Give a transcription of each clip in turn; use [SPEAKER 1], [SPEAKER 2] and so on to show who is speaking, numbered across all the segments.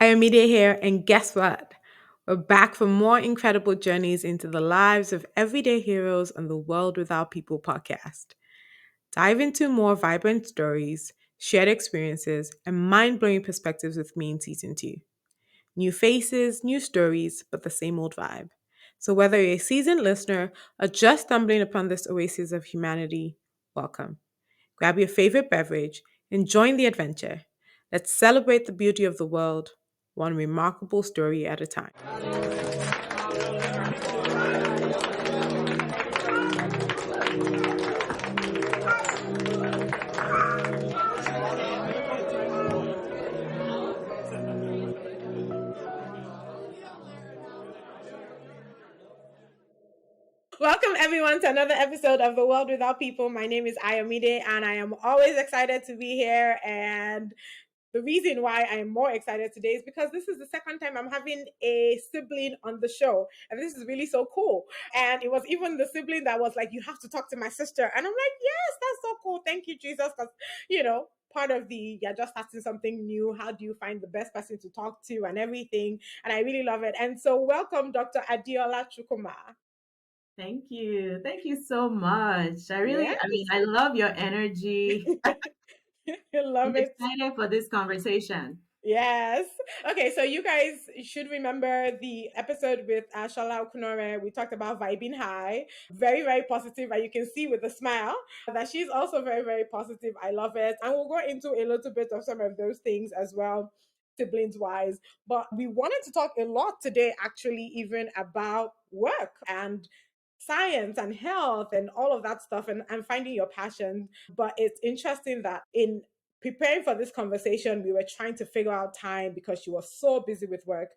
[SPEAKER 1] Ayomide here, and guess what? We're back for more incredible journeys into the lives of everyday heroes on the World Without People podcast. Dive into more vibrant stories, shared experiences, and mind blowing perspectives with me in season 2. New faces, new stories, but the same old vibe. So, whether you're a seasoned listener or just stumbling upon this oasis of humanity, welcome. Grab your favorite beverage and join the adventure. Let's celebrate the beauty of the world, one remarkable story at a time. Welcome, everyone, to another episode of The World Without People. My name is Ayomide, and I am always excited to be here. And the reason why I am more excited today is because this is the second time I'm having a sibling on the show. And this is really so cool. And it was even the sibling that was like, you have to talk to my sister. And I'm like, yes, that's so cool. Thank you, Jesus. Because, part of you're just starting something new. How do you find the best person to talk to and everything? And I really love it. And so, welcome, Dr. Adeola Chukwumah.
[SPEAKER 2] Thank you. Thank you so much.
[SPEAKER 1] Yeah.
[SPEAKER 2] I love your energy.
[SPEAKER 1] I
[SPEAKER 2] I'm
[SPEAKER 1] love it.
[SPEAKER 2] excited for this conversation.
[SPEAKER 1] Yes. Okay, so you guys should remember the episode with Shala Okunore. We talked about vibing high. Very, very positive. And you can see with a smile that she's also very, very positive. I love it. And we'll go into a little bit of some of those things as well, siblings wise. But we wanted to talk a lot today, actually, even about work and science and health and all of that stuff and finding your passion. But it's interesting that in preparing for this conversation, we were trying to figure out time because she was so busy with work.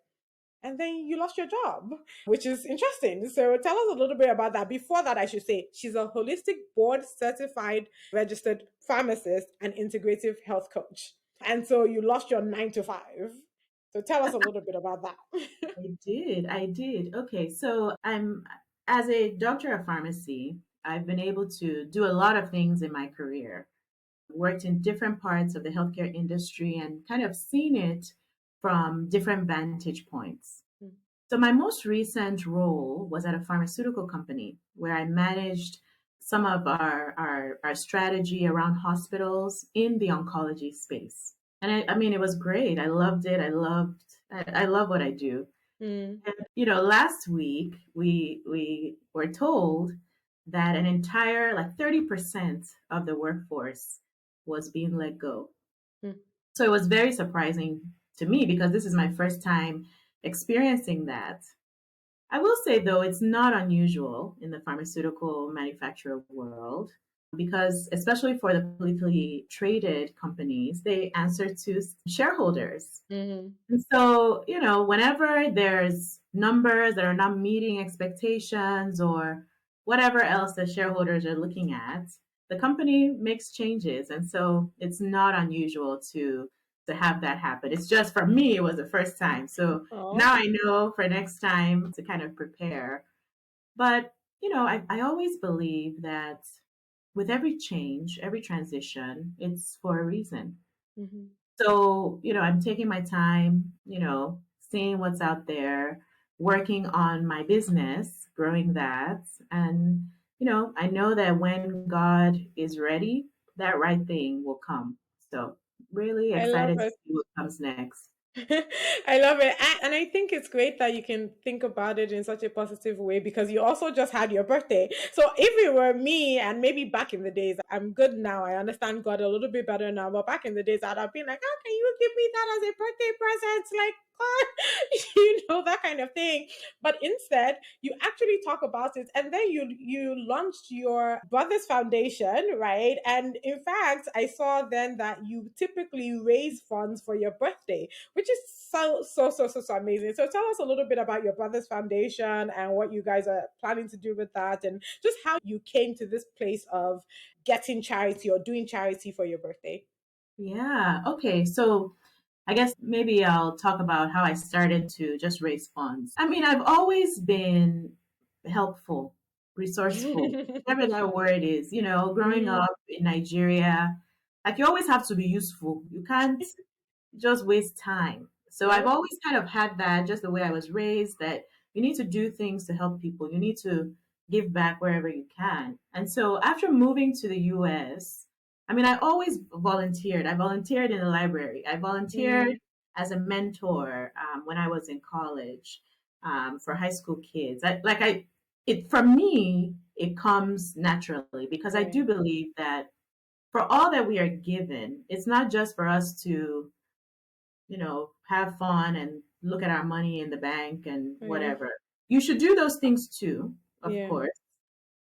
[SPEAKER 1] And then you lost your job, which is interesting. So tell us a little bit about that. Before that, I should say she's a holistic board certified registered pharmacist and integrative health coach. And so you lost your 9 to 5. So tell us a little bit about that.
[SPEAKER 2] I did. Okay, so as a doctor of pharmacy, I've been able to do a lot of things in my career. Worked in different parts of the healthcare industry and kind of seen it from different vantage points. So my most recent role was at a pharmaceutical company where I managed some of our strategy around hospitals in the oncology space. And I mean, it was great. I loved it. I love what I do.
[SPEAKER 1] Mm.
[SPEAKER 2] And, last week we were told that an entire like 30% of the workforce was being let go.
[SPEAKER 1] Mm.
[SPEAKER 2] So it was very surprising to me because this is my first time experiencing that. I will say, though, it's not unusual in the pharmaceutical manufacturer world because, especially for the publicly traded companies, they answer to shareholders.
[SPEAKER 1] Mm.
[SPEAKER 2] And so, whenever there's numbers that are not meeting expectations or whatever else the shareholders are looking at, the company makes changes. And so it's not unusual to have that happen. It's just for me, it was the first time. So
[SPEAKER 1] Oh.
[SPEAKER 2] now I know for next time to kind of prepare. But, I always believe that with every change, every transition, it's for a reason.
[SPEAKER 1] Mm-hmm.
[SPEAKER 2] So, I'm taking my time, seeing what's out there, working on my business, growing that. And, I know that when God is ready, that right thing will come. So, really
[SPEAKER 1] I love
[SPEAKER 2] excited to
[SPEAKER 1] it.
[SPEAKER 2] see what comes next.
[SPEAKER 1] I love it. And I think it's great that you can think about it in such a positive way because you also just had your birthday. So if it were me, and maybe back in the days, I'm good now. I understand God a little bit better now. But back in the days, I'd have been like, how can you give me that as a birthday present? Like, God, that kind of thing. But instead, you actually talk about it and then you launched your brother's foundation, right? And in fact, I saw then that you typically raise funds for your birthday, which is so amazing. So tell us a little bit about your brother's foundation and what you guys are planning to do with that, and just how you came to this place of getting charity or doing charity for your birthday.
[SPEAKER 2] Yeah. Okay. So, I guess maybe I'll talk about how I started to just raise funds. I mean, I've always been helpful, resourceful, whatever that word is. Growing
[SPEAKER 1] Mm,
[SPEAKER 2] up in Nigeria, like you always have to be useful. You can't just waste time. So I've always kind of had that, just the way I was raised, that you need to do things to help people. You need to give back wherever you can. And so after moving to the US, I mean, I always volunteered. I volunteered in the library. I volunteered
[SPEAKER 1] Mm,
[SPEAKER 2] as a mentor when I was in college for high school kids. It for me, it comes naturally because I
[SPEAKER 1] right,
[SPEAKER 2] do believe that for all that we are given, it's not just for us to, have fun and look at our money in the bank and
[SPEAKER 1] right,
[SPEAKER 2] whatever. You should do those things too, of
[SPEAKER 1] yeah,
[SPEAKER 2] course.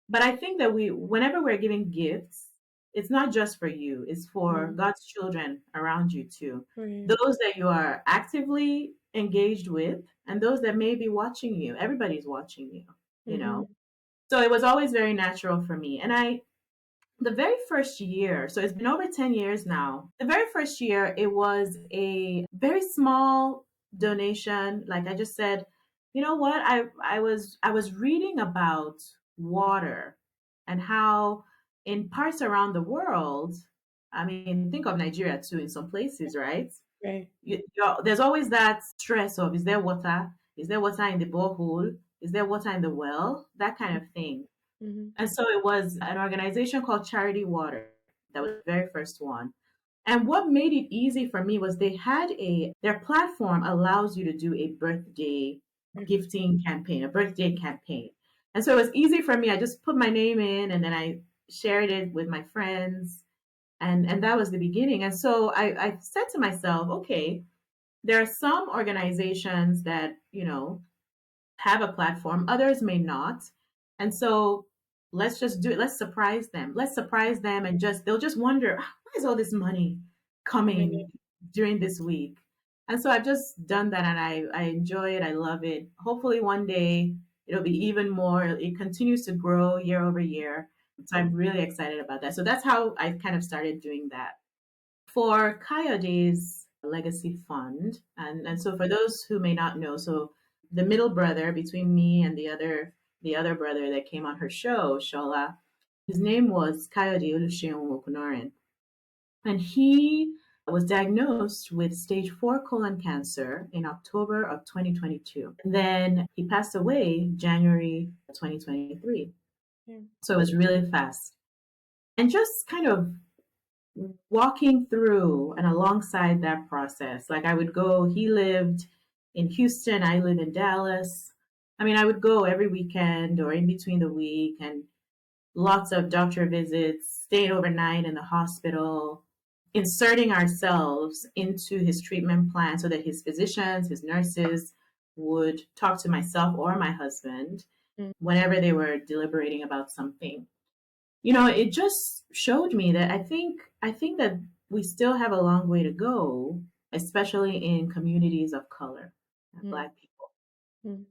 [SPEAKER 2] But I think that whenever we're giving gifts, it's not just for you, it's for
[SPEAKER 1] mm,
[SPEAKER 2] God's children around you too.
[SPEAKER 1] right,
[SPEAKER 2] Those that you are actively engaged with and those that may be watching you. Everybody's watching you, you know.
[SPEAKER 1] mm-hmm,
[SPEAKER 2] So it was always very natural for me. And the very first year, so it's been over 10 years now. The very first year, it was a very small donation. Like I just said, you know what? I was reading about water and how in parts around the world, I mean, think of Nigeria too, in some places, right?
[SPEAKER 1] right,
[SPEAKER 2] There's always that stress of, is there water? Is there water in the borehole? Is there water in the well? That kind of thing.
[SPEAKER 1] mm-hmm,
[SPEAKER 2] And so it was an organization called Charity Water. That was the very first one. And what made it easy for me was their platform allows you to do a birthday gifting campaign, a birthday campaign. And so it was easy for me. I just put my name in and then I shared it with my friends. And that was the beginning. And so I said to myself, okay, there are some organizations that, have a platform, others may not. And so let's just do it. Let's surprise them. Let's surprise them and they'll just wonder, "Ah, where is all this money
[SPEAKER 1] right,
[SPEAKER 2] coming during this week?" And so I've just done that and I enjoy it. I love it. Hopefully one day it'll be even more. It continues to grow year over year. So I'm really excited about that. So that's how I kind of started doing that. For Coyote's Legacy Fund, and so for those who may not know, so the middle brother between me and the other brother that came on her show, Shola, his name was Coyote Oluseun, and he was diagnosed with stage 4 colon cancer in October of 2022. And then he passed away January 2023.
[SPEAKER 1] yeah,
[SPEAKER 2] So it was really fast. And just kind of walking through and alongside that process. Like I would go, he lived in Houston, I live in Dallas. I mean, I would go every weekend or in between the week and lots of doctor visits, staying overnight in the hospital, inserting ourselves into his treatment plan so that his physicians, his nurses would talk to myself or my husband
[SPEAKER 1] mm,
[SPEAKER 2] whenever they were deliberating about something. It just showed me that I think that we still have a long way to go, especially in communities of color,
[SPEAKER 1] mm,
[SPEAKER 2] Black people.
[SPEAKER 1] mm,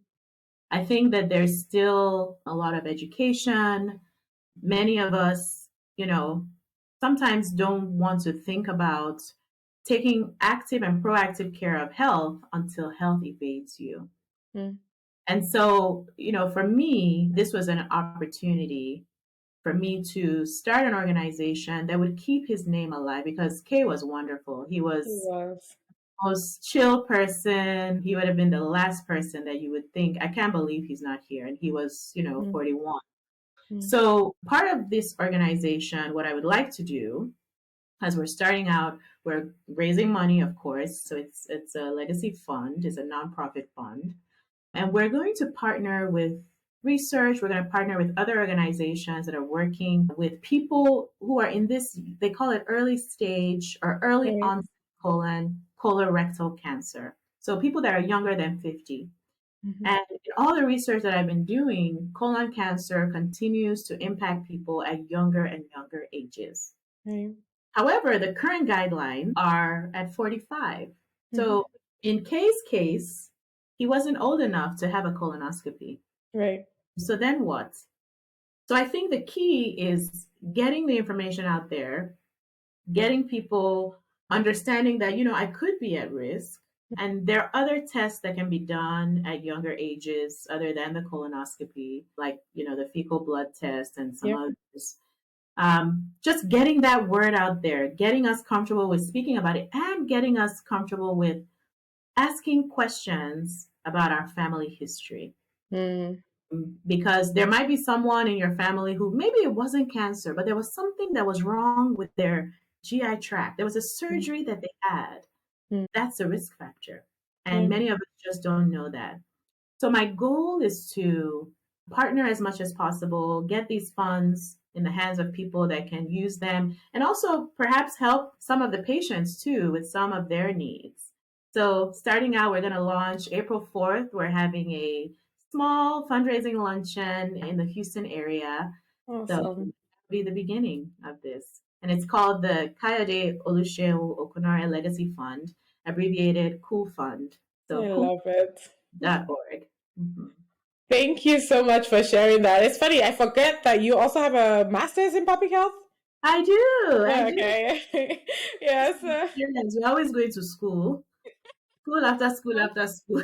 [SPEAKER 2] I think that there's still a lot of education. Many of us, sometimes don't want to think about taking active and proactive care of health until health evades you.
[SPEAKER 1] mm,
[SPEAKER 2] And so, for me, this was an opportunity for me to start an organization that would keep his name alive because Kay was wonderful. He
[SPEAKER 1] it
[SPEAKER 2] was
[SPEAKER 1] was,
[SPEAKER 2] the most chill person. He would have been the last person that you would think, I can't believe he's not here. And he was,
[SPEAKER 1] mm,
[SPEAKER 2] 41.
[SPEAKER 1] mm,
[SPEAKER 2] So part of this organization, what I would like to do as we're starting out, we're raising money, of course. So it's a legacy fund, it's a nonprofit fund. And we're going to partner with research. We're going to partner with other organizations that are working with people who are in this, they call it early stage or early
[SPEAKER 1] right,
[SPEAKER 2] onset colorectal cancer. So people that are younger than 50.
[SPEAKER 1] mm-hmm,
[SPEAKER 2] And in all the research that I've been doing, colon cancer continues to impact people at younger and younger ages.
[SPEAKER 1] right,
[SPEAKER 2] However, the current guidelines are at 45.
[SPEAKER 1] mm-hmm,
[SPEAKER 2] So in Kay's case, he wasn't old enough to have a colonoscopy.
[SPEAKER 1] right,
[SPEAKER 2] So then what? So I think the key is getting the information out there, getting people understanding that, I could be at risk. And there are other tests that can be done at younger ages other than the colonoscopy, like, the fecal blood test and some
[SPEAKER 1] yep,
[SPEAKER 2] others. Just getting that word out there, getting us comfortable with speaking about it, and getting us comfortable with asking questions about our family history.
[SPEAKER 1] Mm,
[SPEAKER 2] Because there might be someone in your family who maybe it wasn't cancer, but there was something that was wrong with their GI tract. There was a
[SPEAKER 1] mm,
[SPEAKER 2] surgery that they had.
[SPEAKER 1] mm,
[SPEAKER 2] That's a risk factor. And
[SPEAKER 1] yeah.
[SPEAKER 2] many of us just don't know that. So my goal is to partner as much as possible, get these funds in the hands of people that can use them, and also perhaps help some of the patients too with some of their needs. So starting out, we're going to launch April 4th. We're having a small fundraising luncheon in the Houston area. So
[SPEAKER 1] Awesome.
[SPEAKER 2] it'll be the beginning of this. And it's called the Kayode Oluseun Okunare Legacy Fund, abbreviated Cool Fund. So
[SPEAKER 1] I love it.
[SPEAKER 2] cool.org. Mhm.
[SPEAKER 1] Thank you so much for sharing that. It's funny, I forget that you also have a master's in public health.
[SPEAKER 2] I do. I do.
[SPEAKER 1] Okay. Yes.
[SPEAKER 2] Yes, we're always going to school. School after school after school.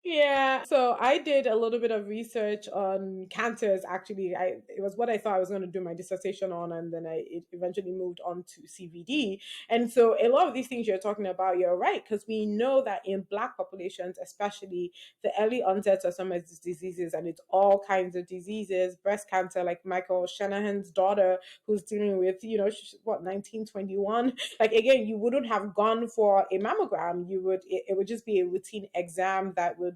[SPEAKER 1] Yeah, so I did a little bit of research on cancers. Actually, it was what I thought I was going to do my dissertation on, and then it eventually moved on to CVD. And so, a lot of these things you're talking about, you're right, because we know that in Black populations, especially, the early onset of some of these diseases, and it's all kinds of diseases, breast cancer, like Michael Shanahan's daughter, who's dealing with, she's, what, 1921. Like, again, you wouldn't have gone for a mammogram. It would just be a routine exam that would,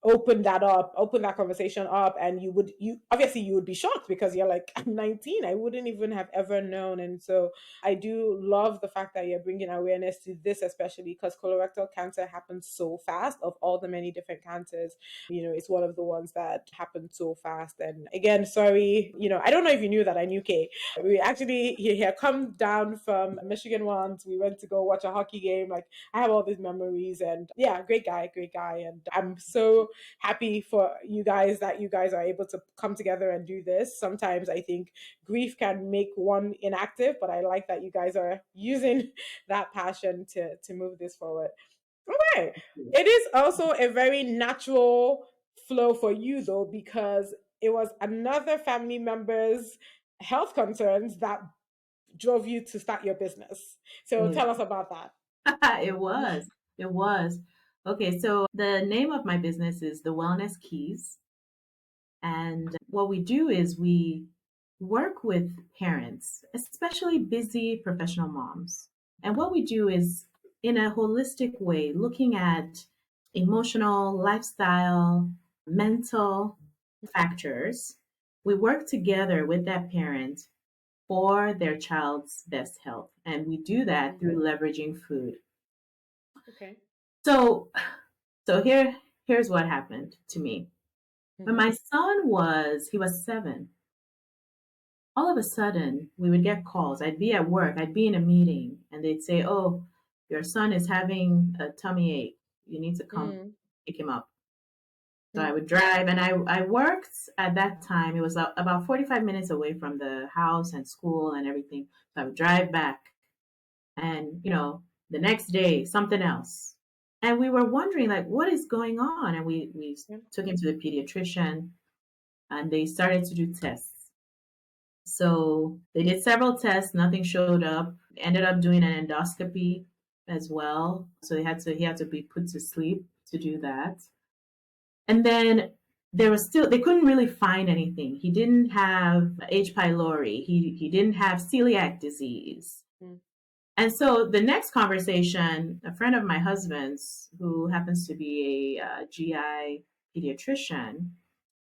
[SPEAKER 1] open that conversation up, and you obviously you would be shocked because you're like, I'm 19, I wouldn't even have ever known. And so I do love the fact that you're bringing awareness to this, especially because colorectal cancer happens so fast. Of all the many different cancers, it's one of the ones that happens so fast. And again, sorry, I don't know if you knew that I knew Kay. We actually, he had come down from Michigan once. We went to go watch a hockey game. Like, I have all these memories, and yeah, great guy, great guy. And I'm so happy for you guys that you guys are able to come together and do this. Sometimes I think grief can make one inactive, but I like that you guys are using that passion to move this forward. Okay. It is also a very natural flow for you though, because it was another family member's health concerns that drove you to start your business. So
[SPEAKER 2] Yeah.
[SPEAKER 1] tell us about that.
[SPEAKER 2] It was. It was. Okay, so the name of my business is The Wellness Keys. And what we do is we work with parents, especially busy professional moms. And what we do is, in a holistic way, looking at emotional, lifestyle, mental factors. We work together with that parent for their child's best health. And we do that through leveraging food.
[SPEAKER 1] Okay.
[SPEAKER 2] So, here's what happened to me. When
[SPEAKER 1] Mm-hmm.
[SPEAKER 2] my son he was 7, all of a sudden we would get calls. I'd be at work, I'd be in a meeting, and they'd say, "Oh, your son is having a tummy ache. You need to come
[SPEAKER 1] Mm-hmm.
[SPEAKER 2] pick him up." So I would drive, and I worked at that time. It was about 45 minutes away from the house and school and everything. So I would drive back, and the next day something else. And we were wondering, like, what is going on? And we
[SPEAKER 1] Yeah.
[SPEAKER 2] took him to the pediatrician, and they started to do tests. So they did several tests, nothing showed up. Ended up doing an endoscopy as well. So he had to be put to sleep to do that. And then they couldn't really find anything. He didn't have H. pylori. He didn't have celiac disease.
[SPEAKER 1] Mm.
[SPEAKER 2] And so the next conversation, a friend of my husband's, who happens to be a GI pediatrician,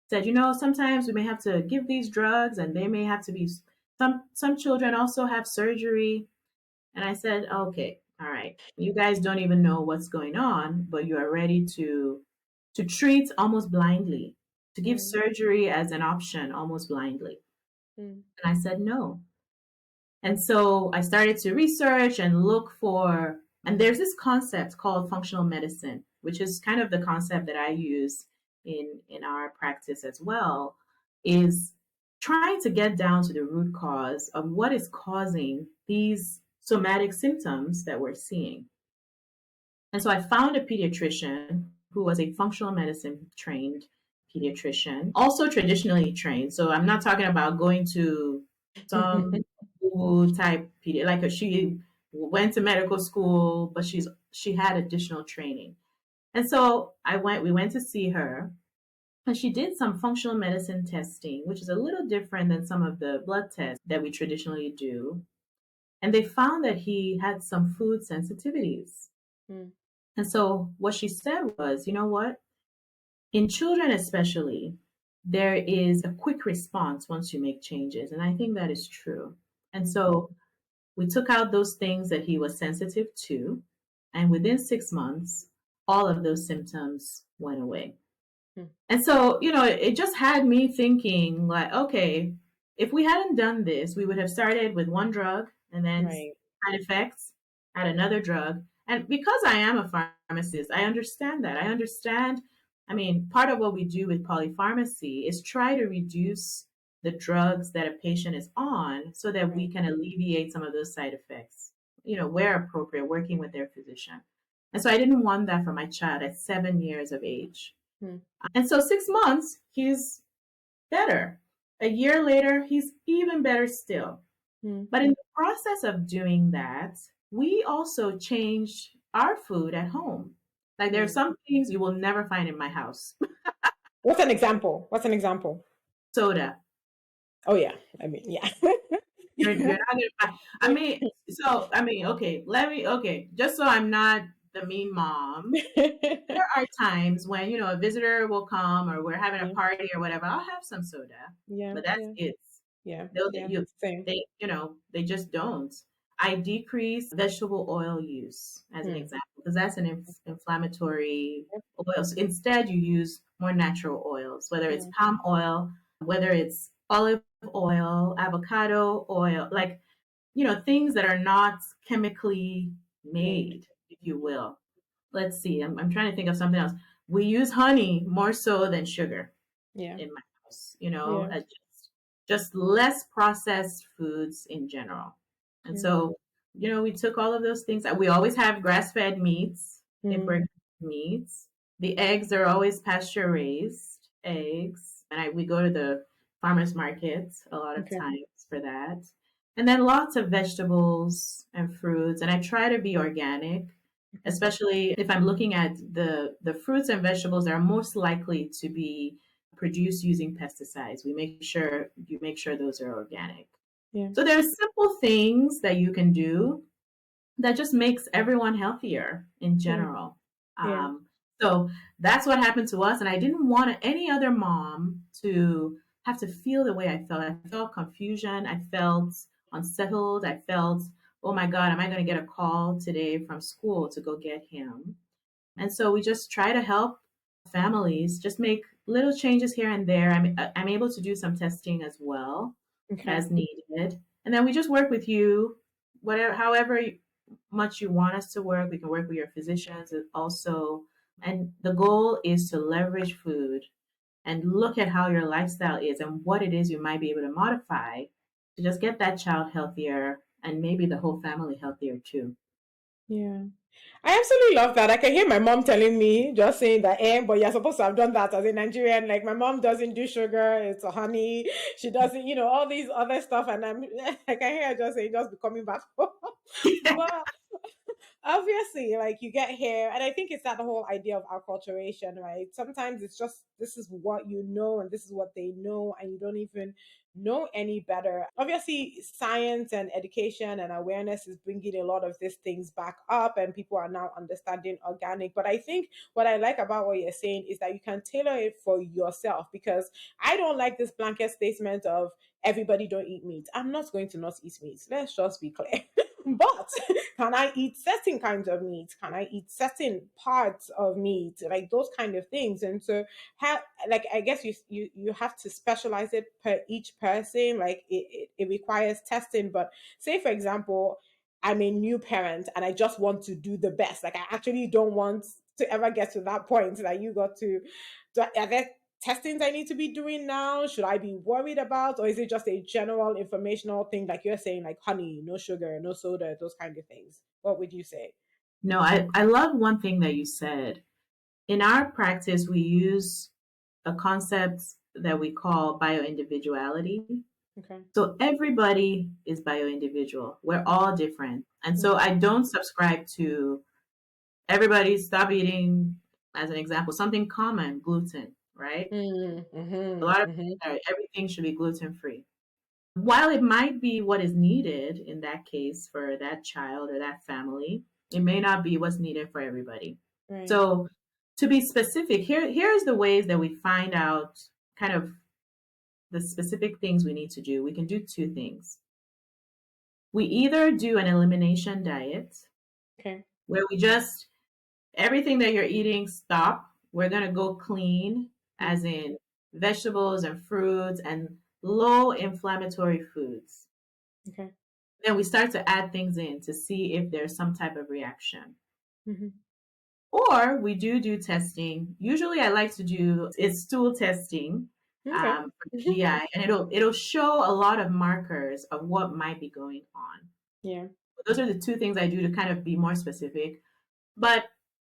[SPEAKER 2] said, sometimes we may have to give these drugs, and they may have to be some children also have surgery. And I said, okay, all right, you guys don't even know what's going on, but you are ready to treat almost blindly, to give
[SPEAKER 1] Mm.
[SPEAKER 2] surgery as an option almost blindly.
[SPEAKER 1] Mm.
[SPEAKER 2] And I said no. And so I started to research and look for, and there's this concept called functional medicine, which is kind of the concept that I use in our practice as well, is trying to get down to the root cause of what is causing these somatic symptoms that we're seeing. And so I found a pediatrician who was a functional medicine trained pediatrician, also traditionally trained. So I'm not talking about going to some type like she went to medical school, but she had additional training. And so we went to see her, and she did some functional medicine testing, which is a little different than some of the blood tests that we traditionally do. And they found that he had some food sensitivities.
[SPEAKER 1] Mm.
[SPEAKER 2] And so what she said was, you know what? In children, especially, there is a quick response once you make changes. And I think that is true. And so we took out those things that he was sensitive to. And within 6 months, all of those symptoms went away.
[SPEAKER 1] Mm.
[SPEAKER 2] And so, it just had me thinking, like, okay, if we hadn't done this, we would have started with one drug and then
[SPEAKER 1] Right.
[SPEAKER 2] side effects, add another drug. And because I am a pharmacist, I understand that. I understand. I mean, part of what we do with polypharmacy is try to reduce the drugs that a patient is on so that we
[SPEAKER 1] Right.
[SPEAKER 2] can alleviate some of those side effects, where appropriate, working with their physician. And so I didn't want that for my child at 7 years of age.
[SPEAKER 1] Mm.
[SPEAKER 2] And so 6 months, he's better. A year later, he's even better still.
[SPEAKER 1] Mm.
[SPEAKER 2] But in the process of doing that, we also changed our food at home. Like there are
[SPEAKER 1] Mm.
[SPEAKER 2] some things you will never find in my house.
[SPEAKER 1] What's an example? What's an example?
[SPEAKER 2] Soda.
[SPEAKER 1] Oh yeah. I mean, yeah.
[SPEAKER 2] You're
[SPEAKER 1] Yeah.
[SPEAKER 2] not gonna find. Okay, just so I'm not the mean mom. There are times when, a visitor will come or we're having a
[SPEAKER 1] Yeah.
[SPEAKER 2] party or whatever. I'll have some soda,
[SPEAKER 1] Yeah.
[SPEAKER 2] but that's
[SPEAKER 1] Yeah.
[SPEAKER 2] it.
[SPEAKER 1] Yeah.
[SPEAKER 2] They'll,
[SPEAKER 1] Yeah.
[SPEAKER 2] you,
[SPEAKER 1] Same.
[SPEAKER 2] they just don't. I decrease vegetable oil use as an
[SPEAKER 1] Mm.
[SPEAKER 2] example because that's an inflammatory
[SPEAKER 1] Yep.
[SPEAKER 2] oil. So instead, you use more natural oils, whether it's
[SPEAKER 1] Mm.
[SPEAKER 2] palm oil, whether it's olive oil, avocado oil, like, things that are not chemically
[SPEAKER 1] Made.
[SPEAKER 2] made, if you will. Let's see, I'm trying to think of something else. We use honey more so than sugar
[SPEAKER 1] Yeah.
[SPEAKER 2] in my house,
[SPEAKER 1] Yeah.
[SPEAKER 2] just less processed foods in general. And
[SPEAKER 1] Mm.
[SPEAKER 2] so, we took all of those things. We always have grass-fed meats,
[SPEAKER 1] Mm.
[SPEAKER 2] imported meats. The eggs are always pasture-raised eggs. And we go to the farmers markets a lot of
[SPEAKER 1] Okay.
[SPEAKER 2] times for that. And then lots of vegetables and fruits. And I try to be organic,
[SPEAKER 1] Okay.
[SPEAKER 2] especially if I'm looking at the fruits and vegetables that are most likely to be produced using pesticides. You make sure those are organic.
[SPEAKER 1] Yeah.
[SPEAKER 2] So there's simple things that you can do that just makes everyone healthier in
[SPEAKER 1] Yeah.
[SPEAKER 2] general.
[SPEAKER 1] Yeah.
[SPEAKER 2] So that's what happened to us, and I didn't want any other mom to have to feel the way I felt. I felt confusion. I felt unsettled. I felt, oh my God, am I going to get a call today from school to go get him? And so we just try to help families just make little changes here and there. I'm able to do some testing as well
[SPEAKER 1] Okay.
[SPEAKER 2] as needed. And then we just work with you, however much you want us to work. We can work with your physicians also. And the goal is to leverage food and look at how your lifestyle is and what it is you might be able to modify to just get that child healthier and maybe the whole family healthier too.
[SPEAKER 1] Yeah. I absolutely love that. I can hear my mom telling me, just saying that, but you're supposed to have done that as a Nigerian. Like, my mom doesn't do sugar, it's honey. She doesn't, all these other stuff. And I can hear her just saying, just be coming back home. But obviously, like, you get here, and I think it's that whole idea of acculturation, right? Sometimes it's just this is what you know and this is what they know, and you don't even know any better. Obviously, science and education and awareness is bringing a lot of these things back up, and people are now understanding organic. But I think what I like about what you're saying is that you can tailor it for yourself, because I don't like this blanket statement of everybody don't eat meat. I'm not going to not eat meat. Let's just be clear. But can I eat certain kinds of meat? Can I eat certain parts of meat? Like those kind of things. And so how, like, I guess you have to specialize it per each person. Like it requires testing. But say for example, I'm a new parent and I just want to do the best. Like I actually don't want to ever get to that point that you got to. Are there testings I need to be doing now? Should I be worried about, or is it just a general informational thing, like you're saying, like honey, no sugar, no soda, those kind of things? What would you say?
[SPEAKER 2] No, I love one thing that you said. In our practice, we use a concept that we call bioindividuality.
[SPEAKER 1] Okay.
[SPEAKER 2] So everybody is bioindividual. We're all different. And so
[SPEAKER 1] Mm.
[SPEAKER 2] I don't subscribe to everybody stop eating as an example, something common, gluten, right? A lot of
[SPEAKER 1] Mm-hmm.
[SPEAKER 2] everything should be gluten free. While it might be what is needed in that case for that child or that family, it may not be what's needed for everybody.
[SPEAKER 1] Right.
[SPEAKER 2] So, to be specific, here's the ways that we find out kind of the specific things we need to do. We can do two things. We either do an elimination diet
[SPEAKER 1] Okay.
[SPEAKER 2] where we just everything that you're eating, stop. We're going to go clean,
[SPEAKER 1] Mm.
[SPEAKER 2] as in vegetables and fruits and low inflammatory foods.
[SPEAKER 1] Okay.
[SPEAKER 2] Then we start to add things in to see if there's some type of reaction.
[SPEAKER 1] Mm-hmm.
[SPEAKER 2] Or we do testing. Usually, I like to do is stool testing
[SPEAKER 1] Okay.
[SPEAKER 2] for GI, and it'll show a lot of markers of what might be going on.
[SPEAKER 1] Yeah.
[SPEAKER 2] Those are the two things I do to kind of be more specific. But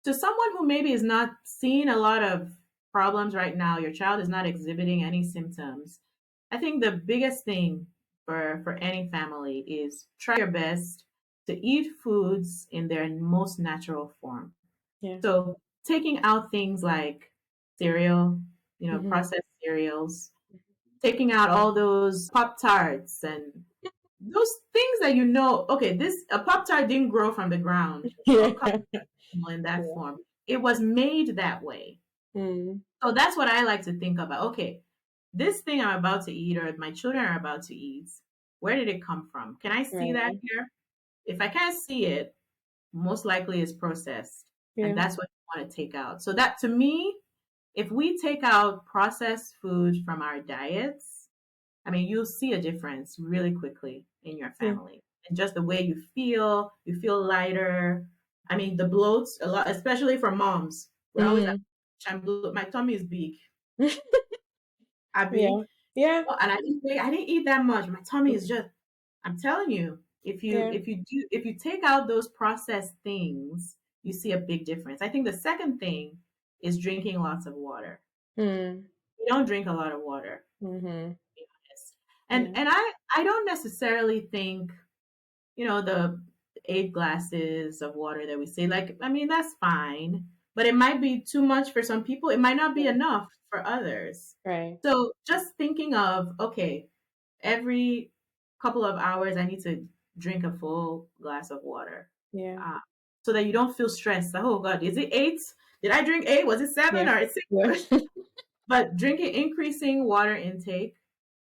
[SPEAKER 2] to someone who maybe is not seeing a lot of problems right now, your child is not exhibiting any symptoms. I think the biggest thing for any family is try your best to eat foods in their most natural form.
[SPEAKER 1] Yeah.
[SPEAKER 2] So taking out things like cereal,
[SPEAKER 1] Mm-hmm.
[SPEAKER 2] processed cereals, taking out all those Pop Tarts and those things that okay, this a Pop Tart didn't grow from the ground
[SPEAKER 1] Yeah.
[SPEAKER 2] or come in that form. It was made that way.
[SPEAKER 1] Mm.
[SPEAKER 2] So that's what I like to think about. Okay, this thing I'm about to eat or my children are about to eat, where did it come from? Can I see that
[SPEAKER 1] Right.
[SPEAKER 2] here? If I can't see it, most likely it's processed. And
[SPEAKER 1] Yeah.
[SPEAKER 2] that's what you want to take out. So that to me, if we take out processed food from our diets, I mean, you'll see a difference really quickly in your
[SPEAKER 1] Yeah.
[SPEAKER 2] family. And just the way you feel lighter. I mean, the bloats, a lot, especially for moms. We're always like,
[SPEAKER 1] Mm.
[SPEAKER 2] I'm bloat, my tummy is big.
[SPEAKER 1] Yeah.
[SPEAKER 2] Abby.
[SPEAKER 1] Yeah.
[SPEAKER 2] And I didn't eat that much. My tummy is just, I'm telling you,
[SPEAKER 1] Yeah.
[SPEAKER 2] if you take out those processed things, you see a big difference. I think the second thing is drinking lots of water.
[SPEAKER 1] Mm.
[SPEAKER 2] We don't drink a lot of water,
[SPEAKER 1] Mm-hmm.
[SPEAKER 2] to be honest.
[SPEAKER 1] Yeah.
[SPEAKER 2] And I don't necessarily think, the 8 glasses of water that we say, like, I mean, that's fine, but it might be too much for some people. It might not be enough for others.
[SPEAKER 1] Right.
[SPEAKER 2] So just thinking of, okay, every couple of hours, I need to drink a full glass of water,
[SPEAKER 1] Yeah.
[SPEAKER 2] uh, so that you don't feel stressed. Like, oh God, is it 8? Did I drink 8? Was it
[SPEAKER 1] Yeah.
[SPEAKER 2] 7 or it's 6?
[SPEAKER 1] Yeah.
[SPEAKER 2] But increasing water intake,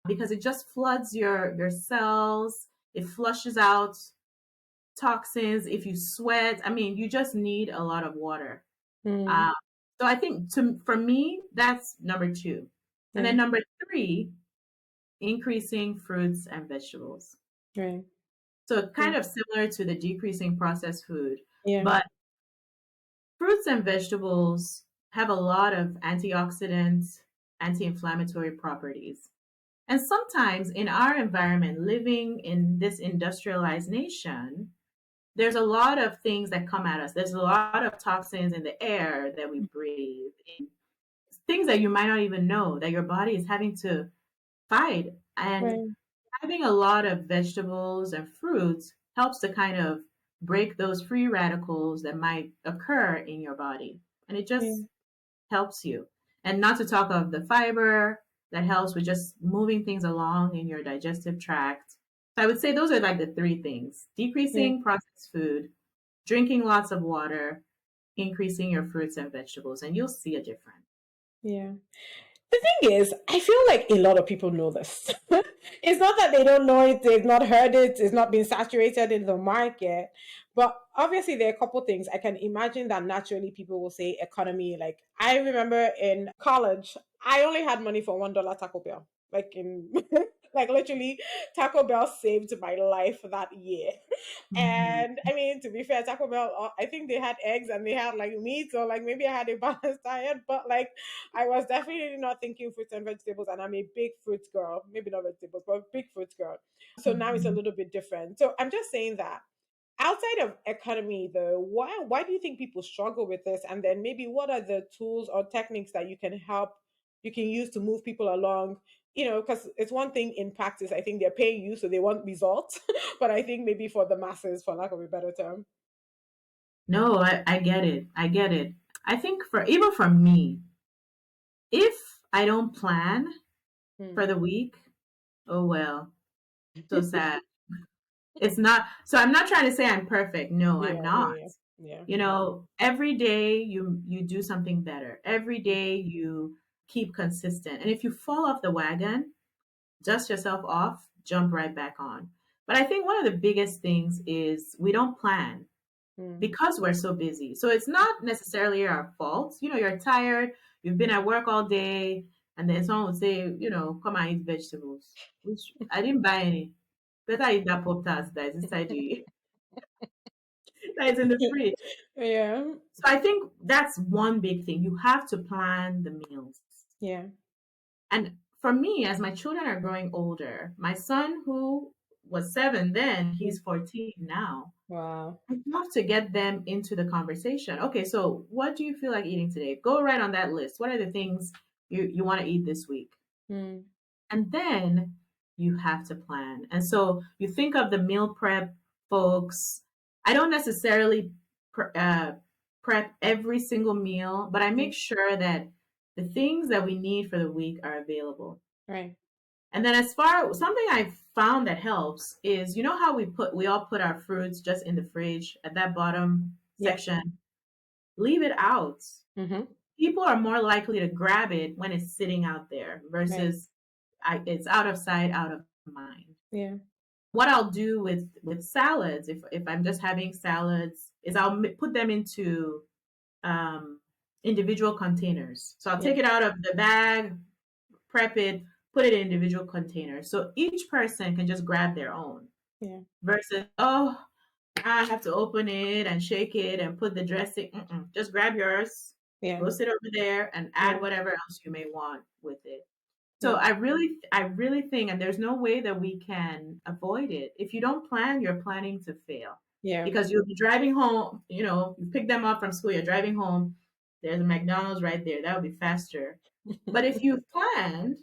[SPEAKER 2] because it just floods your cells. It flushes out toxins. If you sweat, I mean, you just need a lot of water.
[SPEAKER 1] Mm.
[SPEAKER 2] Uh, so I think for me, that's number 2. And
[SPEAKER 1] Yeah.
[SPEAKER 2] then number 3, increasing fruits and vegetables.
[SPEAKER 1] Right.
[SPEAKER 2] So
[SPEAKER 1] Yeah.
[SPEAKER 2] kind of similar to the decreasing processed food,
[SPEAKER 1] Yeah.
[SPEAKER 2] but fruits and vegetables have a lot of antioxidant, anti-inflammatory properties. And sometimes in our environment, living in this industrialized nation, there's a lot of things that come at us. There's a lot of toxins in the air that we breathe, in things that you might not even know that your body is having to fight. And
[SPEAKER 1] Right.
[SPEAKER 2] having a lot of vegetables and fruits helps to kind of break those free radicals that might occur in your body. And it
[SPEAKER 1] Yeah.
[SPEAKER 2] just helps you. And not to talk of the fiber that helps with just moving things along in your digestive tract. So I would say those are like the 3 things:
[SPEAKER 1] Yeah.
[SPEAKER 2] decreasing processed food, drinking lots of water, increasing your fruits and vegetables, and you'll see a difference.
[SPEAKER 1] Yeah. The thing is, I feel like a lot of people know this. It's not that they don't know it, they've not heard it, it's not been saturated in the market. But obviously, there are a couple things. I can imagine that naturally people will say economy. Like, I remember in college, I only had money for $1 Taco Bell. Like, in, like, literally, Taco Bell saved my life that year.
[SPEAKER 2] Mhm.
[SPEAKER 1] And I mean, to be fair, Taco Bell, I think they had eggs and they had like meat, so like maybe I had a balanced diet, but like I was definitely not thinking fruits and vegetables, and I'm a big fruit girl. Maybe not vegetables, but big fruit girl. So now it's a
[SPEAKER 2] Mhm.
[SPEAKER 1] little bit different. So I'm just saying that outside of economy, though, why do you think people struggle with this? And then maybe what are the tools or techniques that you can use to move people along? Because it's one thing in practice. I think they're paying you, so they want results. But I think maybe for the masses, for lack of a better term.
[SPEAKER 2] No, I get it. I get it. I think for even for me, if I don't plan
[SPEAKER 1] Mm.
[SPEAKER 2] for the week, oh well, so sad. It's not, so I'm not trying to say I'm perfect. No, I'm
[SPEAKER 1] Yeah,
[SPEAKER 2] not.
[SPEAKER 1] yeah, yeah,
[SPEAKER 2] You know, every day you do something better. Every day you keep consistent. And if you fall off the wagon, dust yourself off, jump right back on. But I think one of the biggest things is we don't plan
[SPEAKER 1] yeah. Mm.
[SPEAKER 2] because we're so busy. So it's not necessarily our fault. You know, you're tired, you've been at work all day, and then someone would say, you know, come and eat vegetables, which I didn't buy any. Better eat that pop tart that is inside the that is in the fridge.
[SPEAKER 1] Yeah,
[SPEAKER 2] So I think that's one big thing. You have to plan the meals.
[SPEAKER 1] yeah.
[SPEAKER 2] And for me, as my children are growing older, my son who was 7 then,
[SPEAKER 1] Mm.
[SPEAKER 2] he's 14 now.
[SPEAKER 1] Wow.
[SPEAKER 2] I have to get them into the conversation. Okay, so what do you feel like eating today? Go right on that list. What are the things you want to eat this week?
[SPEAKER 1] Mm.
[SPEAKER 2] And then you have to plan. And so you think of the meal prep folks. I don't necessarily prep every single meal, but I
[SPEAKER 1] Mm.
[SPEAKER 2] make sure that the things that we need for the week are available.
[SPEAKER 1] Right.
[SPEAKER 2] And then as far something I found that helps is you know how we all put our fruits just in the fridge at that bottom
[SPEAKER 1] Yeah.
[SPEAKER 2] section. Leave it out.
[SPEAKER 1] Mm-hmm.
[SPEAKER 2] People are more likely to grab it when it's sitting out there
[SPEAKER 1] Right.
[SPEAKER 2] versus it's out of sight, out of mind.
[SPEAKER 1] Yeah.
[SPEAKER 2] What I'll do with salads, if I'm just having salads, is I'll put them into um, individual containers. So I'll
[SPEAKER 1] Yeah.
[SPEAKER 2] take it out of the bag, prep it, put it in individual containers. So each person can just grab their own
[SPEAKER 1] Yeah.
[SPEAKER 2] versus, oh, I have to open it and shake it and put the dressing. Mm-mm. Just grab yours,
[SPEAKER 1] Yeah.
[SPEAKER 2] go sit over there and
[SPEAKER 1] Yeah.
[SPEAKER 2] add whatever else you may want with it. So
[SPEAKER 1] Yeah.
[SPEAKER 2] I really think, and there's no way that we can avoid it. If you don't plan, you're planning to fail
[SPEAKER 1] Yeah.
[SPEAKER 2] because you'll be driving home. You know, you pick them up from school, you're driving home. There's a McDonald's right there. That would be faster. But if you've planned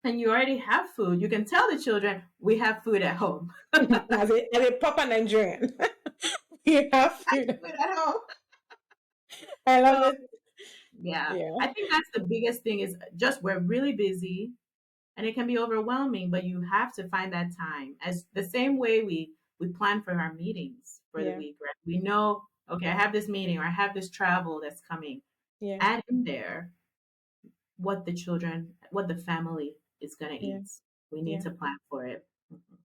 [SPEAKER 2] and you already have food, you can tell the children, we have food at home.
[SPEAKER 1] As a proper Nigerian, you have food.
[SPEAKER 2] Food at home.
[SPEAKER 1] I love
[SPEAKER 2] So
[SPEAKER 1] it.
[SPEAKER 2] yeah,
[SPEAKER 1] Yeah.
[SPEAKER 2] I think that's the biggest thing is just we're really busy and it can be overwhelming, but you have to find that time as the same way we plan for our meetings for the
[SPEAKER 1] Yeah.
[SPEAKER 2] week, right? We know, okay, I have this meeting or I have this travel that's coming.
[SPEAKER 1] Yeah.
[SPEAKER 2] Add in there what the family is going to
[SPEAKER 1] Yeah.
[SPEAKER 2] eat. We need
[SPEAKER 1] Yeah.
[SPEAKER 2] to plan for it.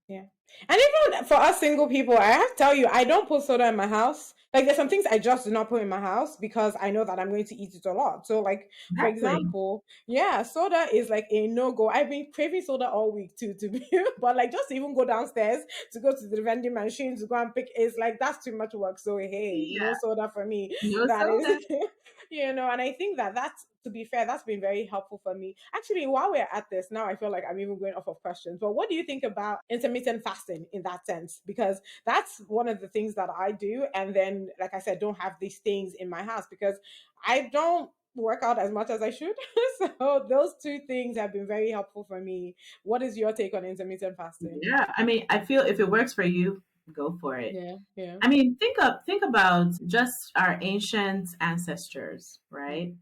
[SPEAKER 1] Yeah. And even for us single people, I have to tell you, I don't put soda in my house. Like there's some things I just do not put in my house because I know that I'm going to eat it a lot. So like for
[SPEAKER 2] Exactly.
[SPEAKER 1] example, yeah, soda is like a no-go. I've been craving soda all week too, to be but like just to even go downstairs to go to the vending machine to go and pick is like that's too much work. So hey, no
[SPEAKER 2] Yeah.
[SPEAKER 1] soda for me.
[SPEAKER 2] No
[SPEAKER 1] That is
[SPEAKER 2] soda.
[SPEAKER 1] and I think that that's to be fair, that's been very helpful for me. Actually, while we're at this, now I feel like I'm even going off of questions. But what do you think about intermittent fasting in that sense? Because that's one of the things that I do. And then, like I said, don't have these things in my house because I don't work out as much as I should. So those two things have been very helpful for me. What is your take on intermittent fasting?
[SPEAKER 2] Yeah. I mean, I feel if it works for you, go for it.
[SPEAKER 1] Yeah, yeah,
[SPEAKER 2] I mean, think about just our ancient ancestors,
[SPEAKER 1] mm,
[SPEAKER 2] right?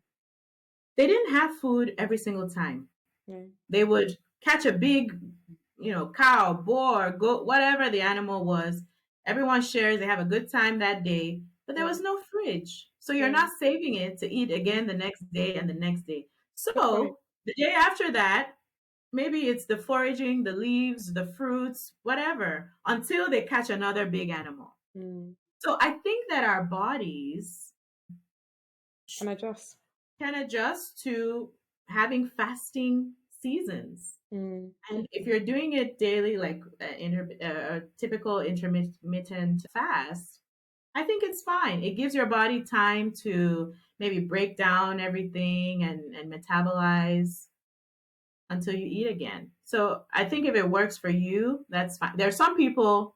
[SPEAKER 2] They didn't have food every single time.
[SPEAKER 1] yeah,
[SPEAKER 2] They would catch a big, cow, boar, goat, whatever the animal was. Everyone shares. They have a good time that day, but there
[SPEAKER 1] yeah,
[SPEAKER 2] was no fridge. So you're
[SPEAKER 1] yeah.
[SPEAKER 2] not saving it to eat again the next day and the next day.
[SPEAKER 1] Good point.
[SPEAKER 2] So the day after that, maybe it's the foraging, the leaves, the fruits, whatever, until they catch another big animal.
[SPEAKER 1] Mm.
[SPEAKER 2] So I think that our bodies
[SPEAKER 1] And adjust.
[SPEAKER 2] can adjust to having fasting seasons.
[SPEAKER 1] Mm.
[SPEAKER 2] And if you're doing it daily, like a typical intermittent fast, I think it's fine. It gives your body time to maybe break down everything and metabolize until you eat again. So I think if it works for you, that's fine. There are some people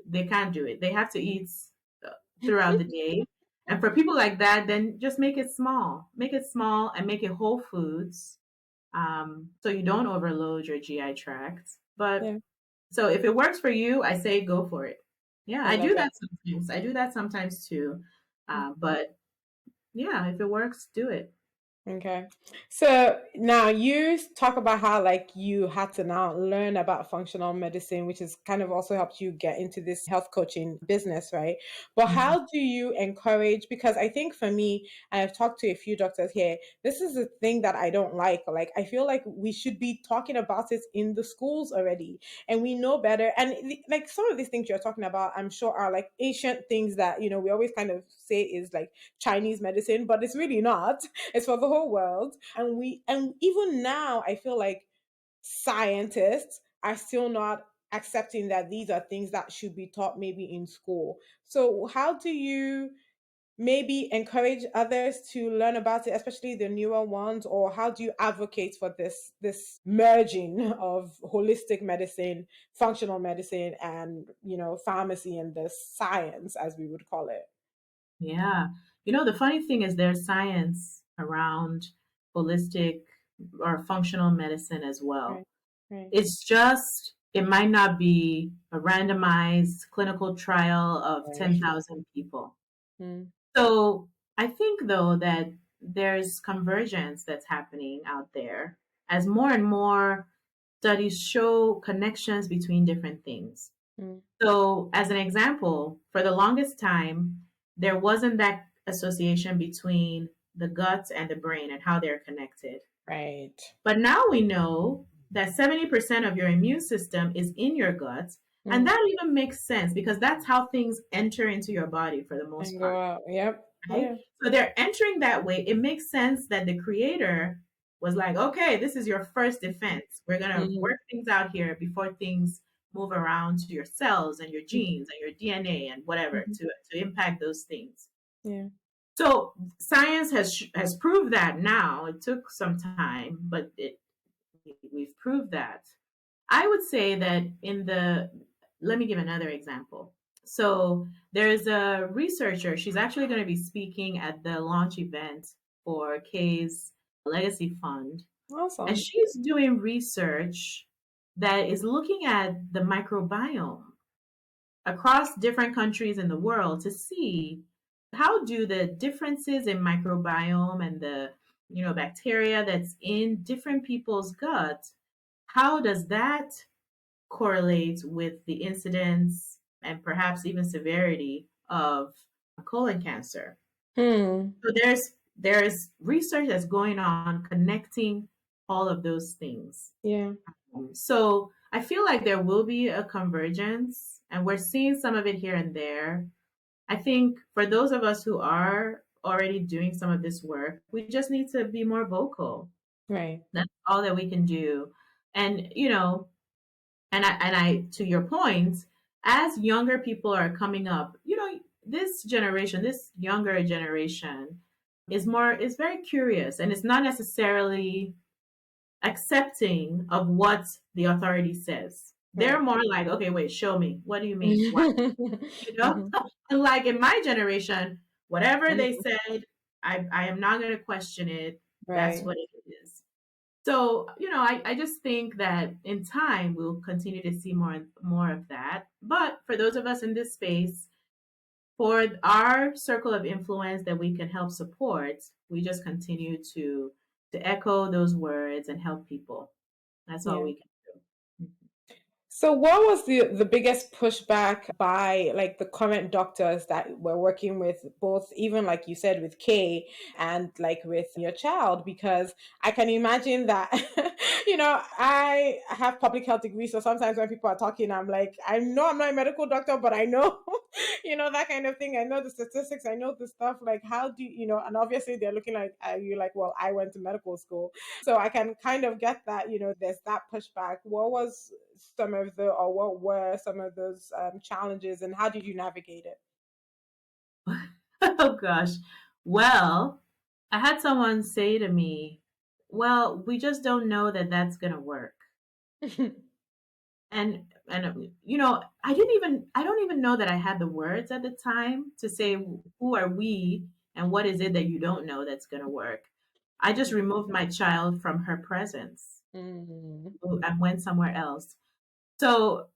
[SPEAKER 2] they can't do it. They have to eat uh, throughout the day. And for people like that, then just make it small. Make it small and make it whole foods, so you don't overload your GI tract. But
[SPEAKER 1] Yeah,
[SPEAKER 2] so if it works for you, I say go for it. Yeah,
[SPEAKER 1] I
[SPEAKER 2] I
[SPEAKER 1] love
[SPEAKER 2] do
[SPEAKER 1] it.
[SPEAKER 2] that sometimes. I do that sometimes too. But Yeah, if it works, do it.
[SPEAKER 1] Okay. So now you talk about how like you had to now learn about functional medicine, which has kind of also helped you get into this health coaching business, right? But
[SPEAKER 2] Mhm.
[SPEAKER 1] how do you encourage? Because I think for me, I have talked to a few doctors here. This is a thing that I don't like. Like I feel like we should be talking about it in the schools already, and we know better. And like some of these things you're talking about, I'm sure are like ancient things that we always kind of say is like Chinese medicine, but it's really not. It's for the whole world. And even now I feel like scientists are still not accepting that these are things that should be taught maybe in school. So how do you maybe encourage others to learn about it, especially the newer ones, or how do you advocate for this merging of holistic medicine, functional medicine, and pharmacy and the science as we would call it?
[SPEAKER 2] Yeah. The funny thing is there's science around holistic or functional medicine as well.
[SPEAKER 1] Right, right,
[SPEAKER 2] It's just, it might not be a randomized clinical trial of
[SPEAKER 1] right.
[SPEAKER 2] 10,000 people.
[SPEAKER 1] Mm,
[SPEAKER 2] So I think, though, that there's convergence that's happening out there as more and more studies show connections between different things.
[SPEAKER 1] mm,
[SPEAKER 2] So, as an example, for the longest time, there wasn't that association between the gut and the brain and how they're connected.
[SPEAKER 1] right.
[SPEAKER 2] But now we know that 70% of your immune system is in your gut. And
[SPEAKER 1] Mm,
[SPEAKER 2] that even makes sense because that's how things enter into your body for the most
[SPEAKER 1] and go
[SPEAKER 2] part,
[SPEAKER 1] out. Yep.
[SPEAKER 2] right?
[SPEAKER 1] Yeah.
[SPEAKER 2] So they're entering that way. It makes sense that the creator was like, okay, this is your first defense. We're going to
[SPEAKER 1] Mhm.
[SPEAKER 2] work things out here before things move around to your cells and your genes and your DNA and whatever
[SPEAKER 1] Mhm.
[SPEAKER 2] to impact those things.
[SPEAKER 1] Yeah.
[SPEAKER 2] So science has proved that now. It took some time, but we've proved that. I would say that let me give another example. So there's a researcher, she's actually going to be speaking at the launch event for Kay's Legacy Fund. And
[SPEAKER 1] Awesome.
[SPEAKER 2] she's doing research that is looking at the microbiome across different countries in the world to see how do the differences in microbiome and the bacteria that's in different people's gut, how does that correlate with the incidence and perhaps even severity of colon cancer?
[SPEAKER 1] Hmm.
[SPEAKER 2] So there's research that's going on connecting all of those things.
[SPEAKER 1] Yeah.
[SPEAKER 2] So I feel like there will be a convergence, and we're seeing some of it here and there. I think for those of us who are already doing some of this work, we just need to be more vocal.
[SPEAKER 1] Right.
[SPEAKER 2] That's all that we can do. And and I to your point, as younger people are coming up, this generation, this younger generation is very curious, and it's not necessarily accepting of what the authority says. They're
[SPEAKER 1] Right.
[SPEAKER 2] more like, okay, wait, show me. What do you mean? Why? You know?
[SPEAKER 1] Mhm.
[SPEAKER 2] And like in my generation, whatever they
[SPEAKER 1] Mhm.
[SPEAKER 2] said, I am not going to question it. That's
[SPEAKER 1] Right.
[SPEAKER 2] what it is. So, I just think that in time we'll continue to see more of that. But for those of us in this space, for our circle of influence that we can help support, we just continue to echo those words and help people. That's all
[SPEAKER 1] Yeah.
[SPEAKER 2] we can do.
[SPEAKER 1] So what was the biggest pushback by like the current doctors that were working with both, even like you said with Kay and like with your child? Because I can imagine that I have public health degree, so sometimes when people are talking, I'm like, I know I'm not a medical doctor, but I know that kind of thing. I know the statistics, I know the stuff. Like how do and obviously they're looking like you like, well, I went to medical school. So I can kind of get that, there's that pushback. What was some of the, or what were some of those challenges, and how did you navigate
[SPEAKER 2] Oh gosh. Well, I had someone say to me, "Well, we just don't know that that's going to work."
[SPEAKER 1] it?
[SPEAKER 2] And I don't even know that I had the words at the time to say who are we and what is it that you don't know that's going to work. I just removed my child from her presence
[SPEAKER 1] Mm,
[SPEAKER 2] and went somewhere else. So,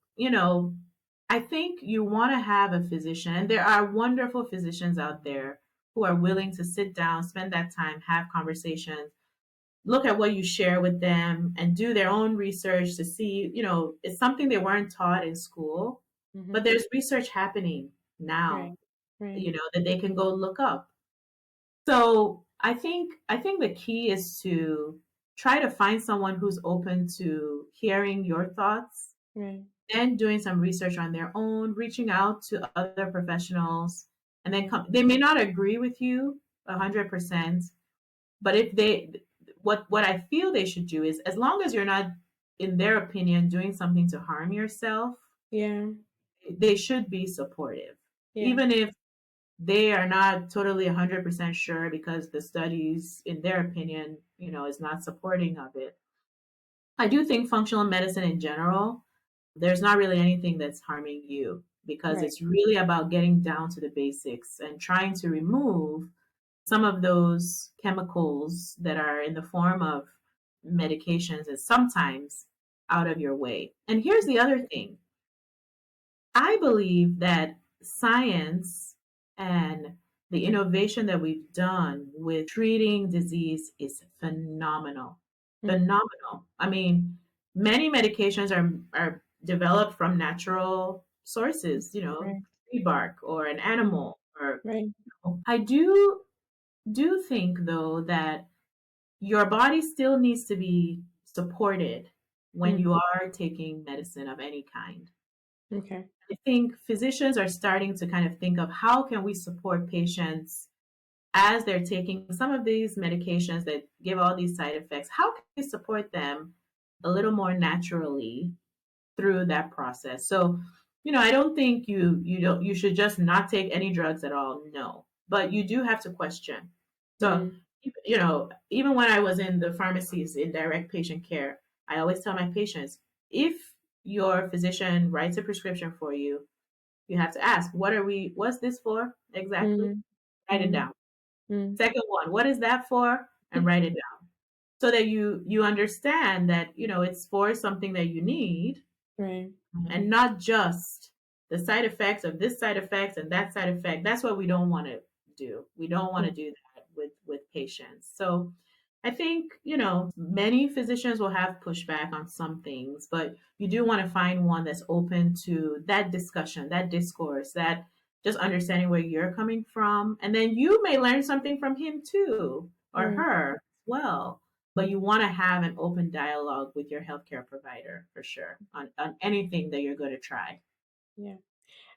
[SPEAKER 2] I think you want to have a physician, and there are wonderful physicians out there who are willing to sit down, spend that time, have conversations, look at what you share with them, and do their own research to see, it's something they weren't taught in school, but
[SPEAKER 1] Mm-hmm.
[SPEAKER 2] there's research happening now,
[SPEAKER 1] Right. Right.
[SPEAKER 2] that they can go look up. So I think the key is to try to find someone who's open to hearing your thoughts
[SPEAKER 1] Right.
[SPEAKER 2] and doing some research on their own, reaching out to other professionals, and then
[SPEAKER 1] Right.
[SPEAKER 2] they may not agree with you 100%, but if they what I feel they should do is, as long as you're not, in their opinion, doing something to harm yourself,
[SPEAKER 1] Yeah.
[SPEAKER 2] they should be supportive,
[SPEAKER 1] Yeah.
[SPEAKER 2] even if they are not totally 100% sure because the studies, in their opinion, is not supporting of it. I do think functional medicine in general, there's not really anything that's harming you, because
[SPEAKER 1] Right.
[SPEAKER 2] it's really about getting down to the basics and trying to remove some of those chemicals that are in the form of medications and sometimes out of your way. And here's the other thing: I believe that science and the innovation that we've done with treating disease is phenomenal.
[SPEAKER 1] Mm.
[SPEAKER 2] Phenomenal. I mean, many medications are developed from natural sources,
[SPEAKER 1] Right.
[SPEAKER 2] tree bark or an
[SPEAKER 1] Mm.
[SPEAKER 2] animal or
[SPEAKER 1] Right.
[SPEAKER 2] I do think though that your body still needs to be supported when
[SPEAKER 1] Mm.
[SPEAKER 2] you are taking medicine of any kind.
[SPEAKER 1] Okay.
[SPEAKER 2] I think physicians are starting to kind of think of how can we support patients as they're taking some of these medications that give all these side effects. How can we support them a little more naturally through that process? So, I don't think you should just not take any drugs at all. No, but you do have to question. So,
[SPEAKER 1] Mm.
[SPEAKER 2] even when I was in the pharmacies in direct patient care, I always tell my patients, if your physician writes a prescription for you, you have to ask, what's this for exactly?
[SPEAKER 1] Mm.
[SPEAKER 2] Write it
[SPEAKER 1] Mm.
[SPEAKER 2] down.
[SPEAKER 1] Mm.
[SPEAKER 2] Second one, what is that for? And write it down. So that you understand that, it's for something that you need,
[SPEAKER 1] Right.
[SPEAKER 2] and not just the side effects of this side effects and that side effect. That's what we don't want to do. We don't want to
[SPEAKER 1] Mm.
[SPEAKER 2] do that with patients. So I think, many physicians will have pushback on some things, but you do want to find one that's open to that discussion, that discourse, that just understanding where you're coming from. And then you may learn something from him too, or
[SPEAKER 1] Right.
[SPEAKER 2] her as well. But you want to have an open dialogue with your healthcare provider for sure on anything that you're going to try.
[SPEAKER 1] Yeah.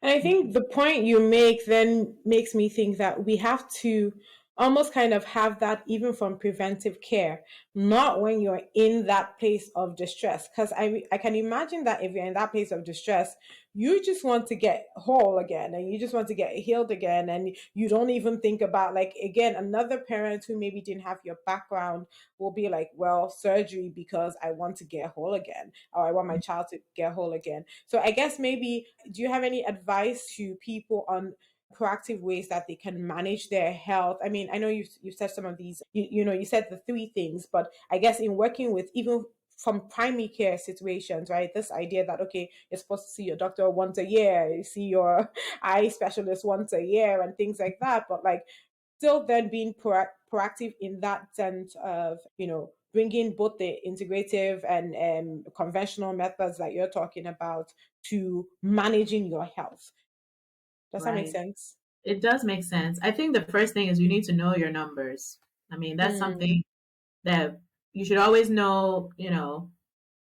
[SPEAKER 1] And I think the point you make then makes me think that we have to almost kind of have that even from preventive care, not when you're in that place of distress. Because I can imagine that if you're in that place of distress, you just want to get whole again and you just want to get healed again. And you don't even think about, like, again, another parent who maybe didn't have your background will be like, well, surgery because I want to get whole again, or I want my child to get whole again. So I guess maybe, do you have any advice to people on proactive ways that they can manage their health? I mean, I know you said some of these, you said the three things, but I guess in working with even from primary care situations, right? This idea that, okay, you're supposed to see your doctor once a year, you see your eye specialist once a year, and things like that, but like still then being proactive in that sense of, bringing both the integrative and conventional methods that you're talking about to managing your health. Does that make
[SPEAKER 2] Right.
[SPEAKER 1] sense?
[SPEAKER 2] It does make sense. I think the first thing is you need to know your numbers. I mean, that's
[SPEAKER 1] Mm.
[SPEAKER 2] something that you should always know,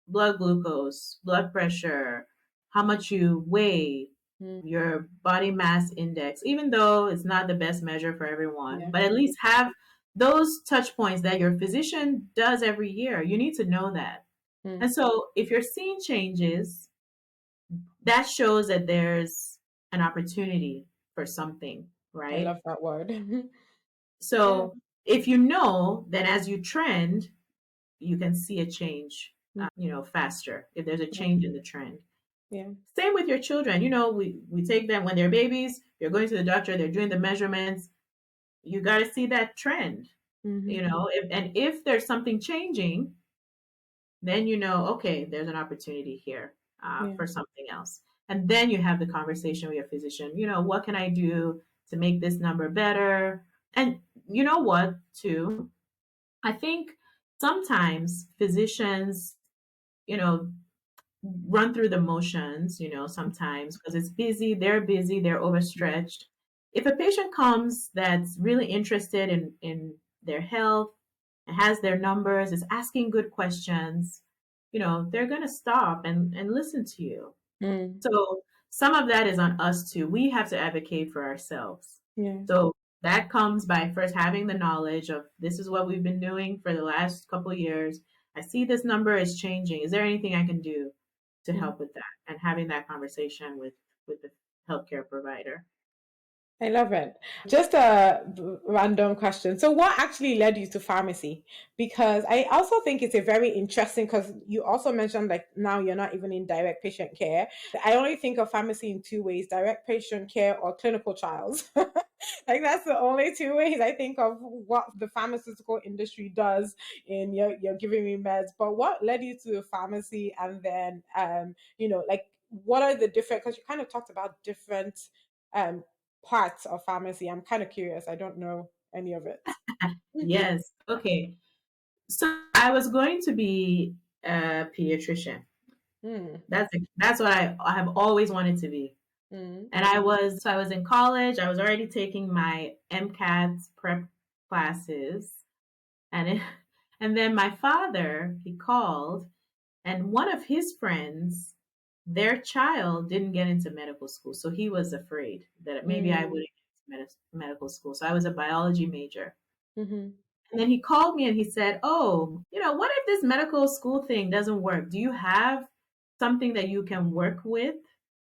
[SPEAKER 2] blood glucose, blood pressure, how much you weigh,
[SPEAKER 1] Mm.
[SPEAKER 2] your body mass index, even though it's not the best measure for everyone,
[SPEAKER 1] Yeah.
[SPEAKER 2] but at least have those touch points that your physician does every year. You need to know that.
[SPEAKER 1] Mm.
[SPEAKER 2] And so if you're seeing changes, that shows that there's an opportunity for something,
[SPEAKER 1] I
[SPEAKER 2] right?
[SPEAKER 1] love that word. Yeah.
[SPEAKER 2] So if you know, then as you trend, you can see a change,
[SPEAKER 1] Mm.
[SPEAKER 2] faster if there's a
[SPEAKER 1] Yeah.
[SPEAKER 2] change in the trend.
[SPEAKER 1] Yeah.
[SPEAKER 2] Same with your children. We take them when they're babies, you're going to the doctor, they're doing the measurements. You got to see that trend,
[SPEAKER 1] Hmm.
[SPEAKER 2] if there's something changing, then okay, there's an opportunity here
[SPEAKER 1] Yeah.
[SPEAKER 2] for something else. And then you have the conversation with your physician. What can I do to make this number better? And you know what, too? I think sometimes physicians, you know, run through the motions, sometimes because it's busy, they're overstretched. If a patient comes that's really interested in their health, has their numbers, is asking good questions, they're going to stop and listen to you.
[SPEAKER 1] Mm.
[SPEAKER 2] So some of that is on us too. We have to advocate for ourselves.
[SPEAKER 1] Yeah.
[SPEAKER 2] So that comes by first having the knowledge of this is what we've been doing for the last couple of years. I see this number is changing. Is there anything I can do to
[SPEAKER 1] Mm.
[SPEAKER 2] help with that? And having that conversation with the healthcare provider.
[SPEAKER 1] I love it. Just a random question. So, what actually led you to pharmacy? Because I also think it's a very interesting, because you also mentioned like now you're not even in direct patient care. I only think of pharmacy in two ways: direct patient care or clinical trials. Like that's the only two ways I think of what the pharmaceutical industry does in you're giving me meds. But what led you to pharmacy, and then like what are the different, because you kind of talked about different um parts of pharmacy. I'm kind of curious. I don't know any of it.
[SPEAKER 2] Yes. Okay. So I was going to be a pediatrician.
[SPEAKER 1] Mm,
[SPEAKER 2] That's what I have always wanted to be.
[SPEAKER 1] mm,
[SPEAKER 2] And I was in college. I was already taking my MCAT prep classes, and it, and then my father, he called, and one of his friends, their child didn't get into medical school, so he was afraid that maybe I
[SPEAKER 1] mm,
[SPEAKER 2] wouldn't get into medical school. So I was a biology major.
[SPEAKER 1] mhm,
[SPEAKER 2] And then he called me and he said, "Oh, what if this medical school thing doesn't work? Do you have something that you can work with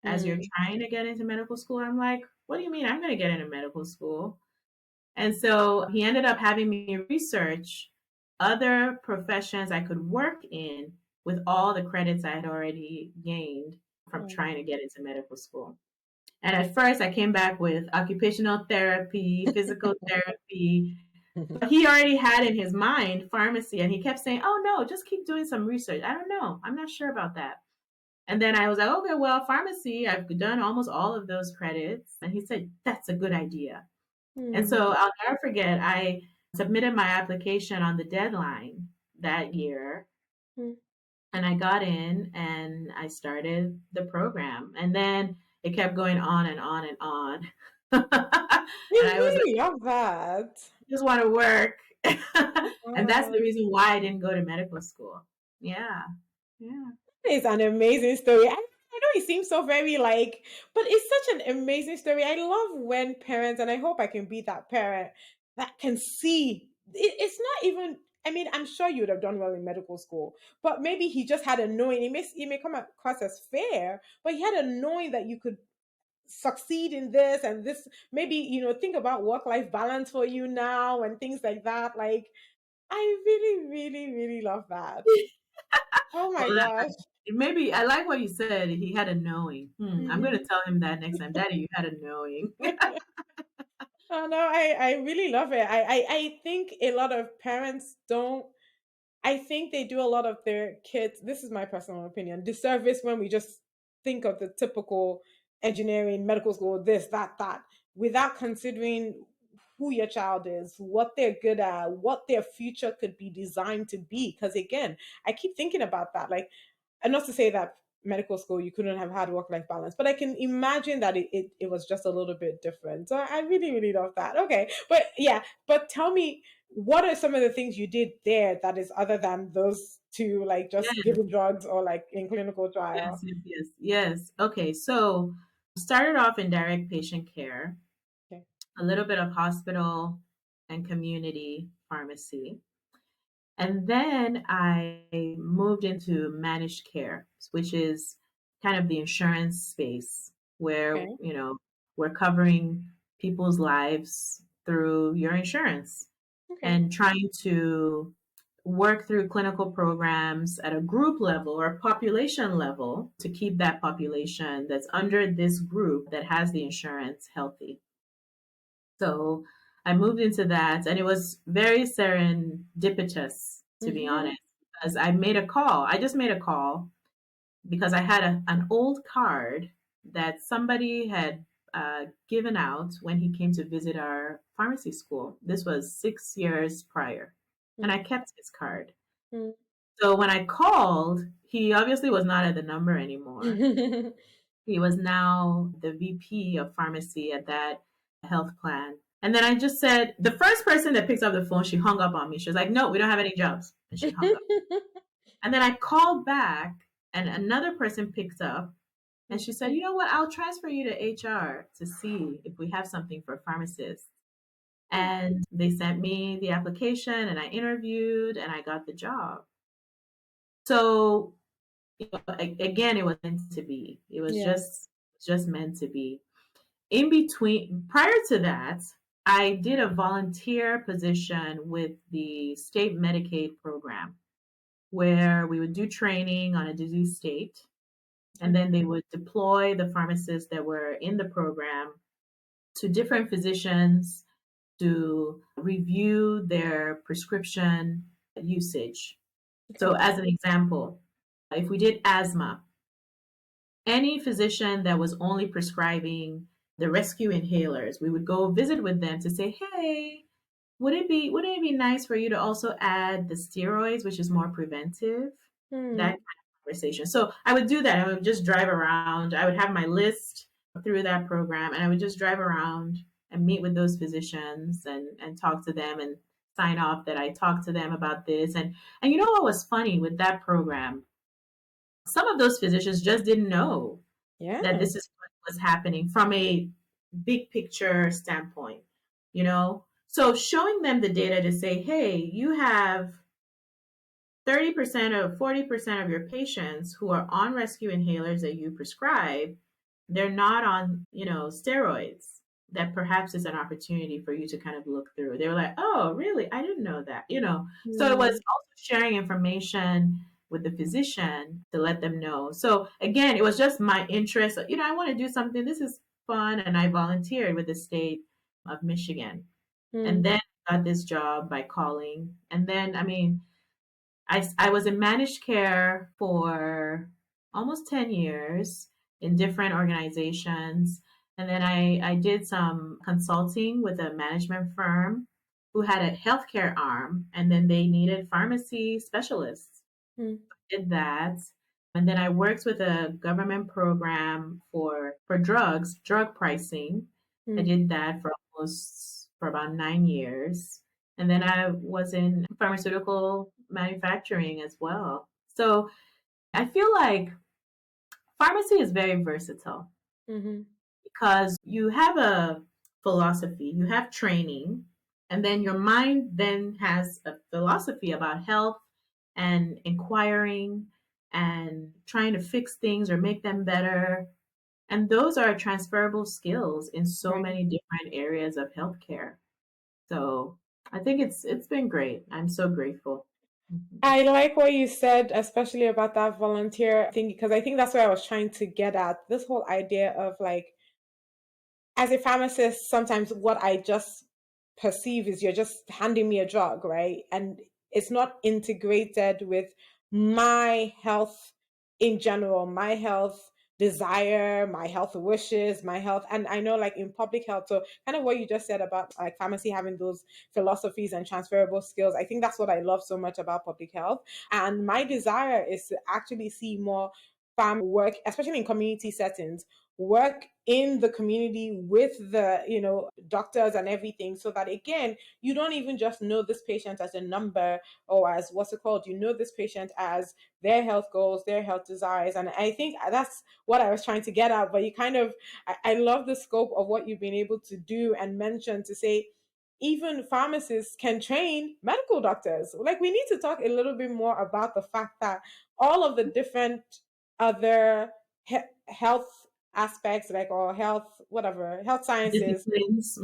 [SPEAKER 2] as you're
[SPEAKER 1] mm,
[SPEAKER 2] trying to get into medical school?" I'm like, "What do you mean I'm going to get into medical school?" And so he ended up having me research other professions I could work in with all the credits I had already gained from
[SPEAKER 1] mm,
[SPEAKER 2] trying to get into medical school. And at first, I came back with occupational therapy, physical therapy,
[SPEAKER 1] mhm,
[SPEAKER 2] but he already had in his mind pharmacy, and he kept saying, "Oh no, just keep doing some research. I don't know. I'm not sure about that." And then I was like, "Okay, well, pharmacy, I've done almost all of those credits." And he said, "That's a good idea." And
[SPEAKER 1] mm,
[SPEAKER 2] so I'll never forget, I submitted my application on the deadline that year,
[SPEAKER 1] mm.
[SPEAKER 2] and I got in and I started the program. And then it kept going on and on and on. And
[SPEAKER 1] You
[SPEAKER 2] I was like,
[SPEAKER 1] really love that.
[SPEAKER 2] just want to work. And that's the
[SPEAKER 1] Wow.
[SPEAKER 2] reason why I didn't go to medical school. Yeah. Yeah.
[SPEAKER 1] It's an amazing story. I know it seems so very like, but it's such an amazing story. I love when parents, and I hope I can be that parent that can see it's not even. I mean, I'm sure you would have done well in medical school, but maybe he just had a knowing. It may come across as fair, but he had a knowing that you could succeed in this and this. Maybe think about work life balance for you now and things like that. Like, I really, really, really love that. Oh my
[SPEAKER 2] Well,
[SPEAKER 1] gosh.
[SPEAKER 2] maybe I like what you said. He had a knowing. I'm going to
[SPEAKER 1] Mhm.
[SPEAKER 2] tell him that next time. Daddy, you had a knowing.
[SPEAKER 1] Oh no, I really love it. I think a lot of parents don't. I think they do a lot of their kids. This is my personal opinion. Disservice when we just think of the typical engineering, medical school, this, that, without considering who your child is, what they're good at, what their future could be designed to be. Because again, I keep thinking about that. Like, and not to say that medical school you couldn't have had work life balance, but I can imagine that it was just a little bit different. So I really, really love that. Okay. But yeah, but tell me, what are some of the things you did there that is other than those two, like just
[SPEAKER 2] Yes,
[SPEAKER 1] giving drugs or like in clinical
[SPEAKER 2] yes,
[SPEAKER 1] trial?
[SPEAKER 2] yes, yes, yes. Okay, so started off in direct patient care,
[SPEAKER 1] Okay.
[SPEAKER 2] a little bit of hospital and community pharmacy. And then I moved into managed care, which is kind of the insurance space where,
[SPEAKER 1] Okay.
[SPEAKER 2] we're covering people's lives through your insurance
[SPEAKER 1] Okay.
[SPEAKER 2] and trying to work through clinical programs at a group level or population level to keep that population that's under this group that has the insurance healthy. So I moved into that, and it was very serendipitous, to be
[SPEAKER 1] Mm-hmm.
[SPEAKER 2] honest, because I made a call. I just made a call because I had an old card that somebody had given out when he came to visit our pharmacy school. This was 6 years prior, and I kept his card. So when I called, he obviously was not at the number anymore. He was now the VP of pharmacy at that health plan. And then I just said, the first person that picks up the phone, she hung up on me. She was like, no, we don't have any jobs. And she hung up. And then I called back, and another person picked up, and she said, you know what? I'll transfer you to HR to see if we have something for pharmacists. And they sent me the application, and I interviewed, and I got the job. So, again, it was meant to be. It was just meant to be. In between, prior to that, I did a volunteer position with the state Medicaid program where we would do training on a disease state, and then they would deploy the pharmacists that were in the program to different physicians to review their prescription usage. So, as an example, if we did asthma, any physician that was only prescribing the rescue inhalers, we would go visit with them to say, hey, wouldn't it be nice for you to also add the steroids, which is more preventive? That kind of conversation. So I would do that. I would just drive around. I would have my list through that program, and I would just drive around and meet with those physicians and talk to them and sign off that I talked to them about this. And you know what was funny with that program? Some of those physicians just didn't know that this is what was happening from a big picture standpoint, you know? So showing them the data to say, hey, you have 30% or 40% of your patients who are on rescue inhalers that you prescribe, they're not on, steroids. That perhaps is an opportunity for you to kind of look through. They were like, oh, really? I didn't know that, So it was also sharing information with the physician to let them know. So again, it was just my interest. I want to do something. This is fun. And I volunteered with the state of Michigan. And then got this job by calling. And then, I was in managed care for almost 10 years in different organizations. And then I did some consulting with a management firm who had a healthcare arm, and then they needed pharmacy specialists. I did that. And then I worked with a government program for drug pricing. I did that for about 9 years. And then I was in pharmaceutical manufacturing as well. So I feel like pharmacy is very versatile because you have a philosophy, you have training, and then your mind then has a philosophy about health and inquiring and trying to fix things or make them better. And those are transferable skills in so many different areas of healthcare. So I think it's been great. I'm so grateful.
[SPEAKER 1] I like what you said, especially about that volunteer thing, because I think that's what I was trying to get at. This whole idea of like, as a pharmacist, sometimes what I just perceive is you're just handing me a drug, right? And it's not integrated with my health in general, my health desire, my health wishes, my health. And I know, like in public health, so kind of what you just said about like pharmacy having those philosophies and transferable skills, I think that's what I love so much about public health. And my desire is to actually see more farm work, especially in community settings, work in the community with the doctors and everything, so that again you don't even just know this patient as a number or as what's it called, you know this patient as their health goals, their health desires. And I think that's what I was trying to get at. But you kind of, I love the scope of what you've been able to do and mention to say even pharmacists can train medical doctors. Like we need to talk a little bit more about the fact that all of the different other health aspects, like, or health, whatever, health sciences,
[SPEAKER 2] Disciplines.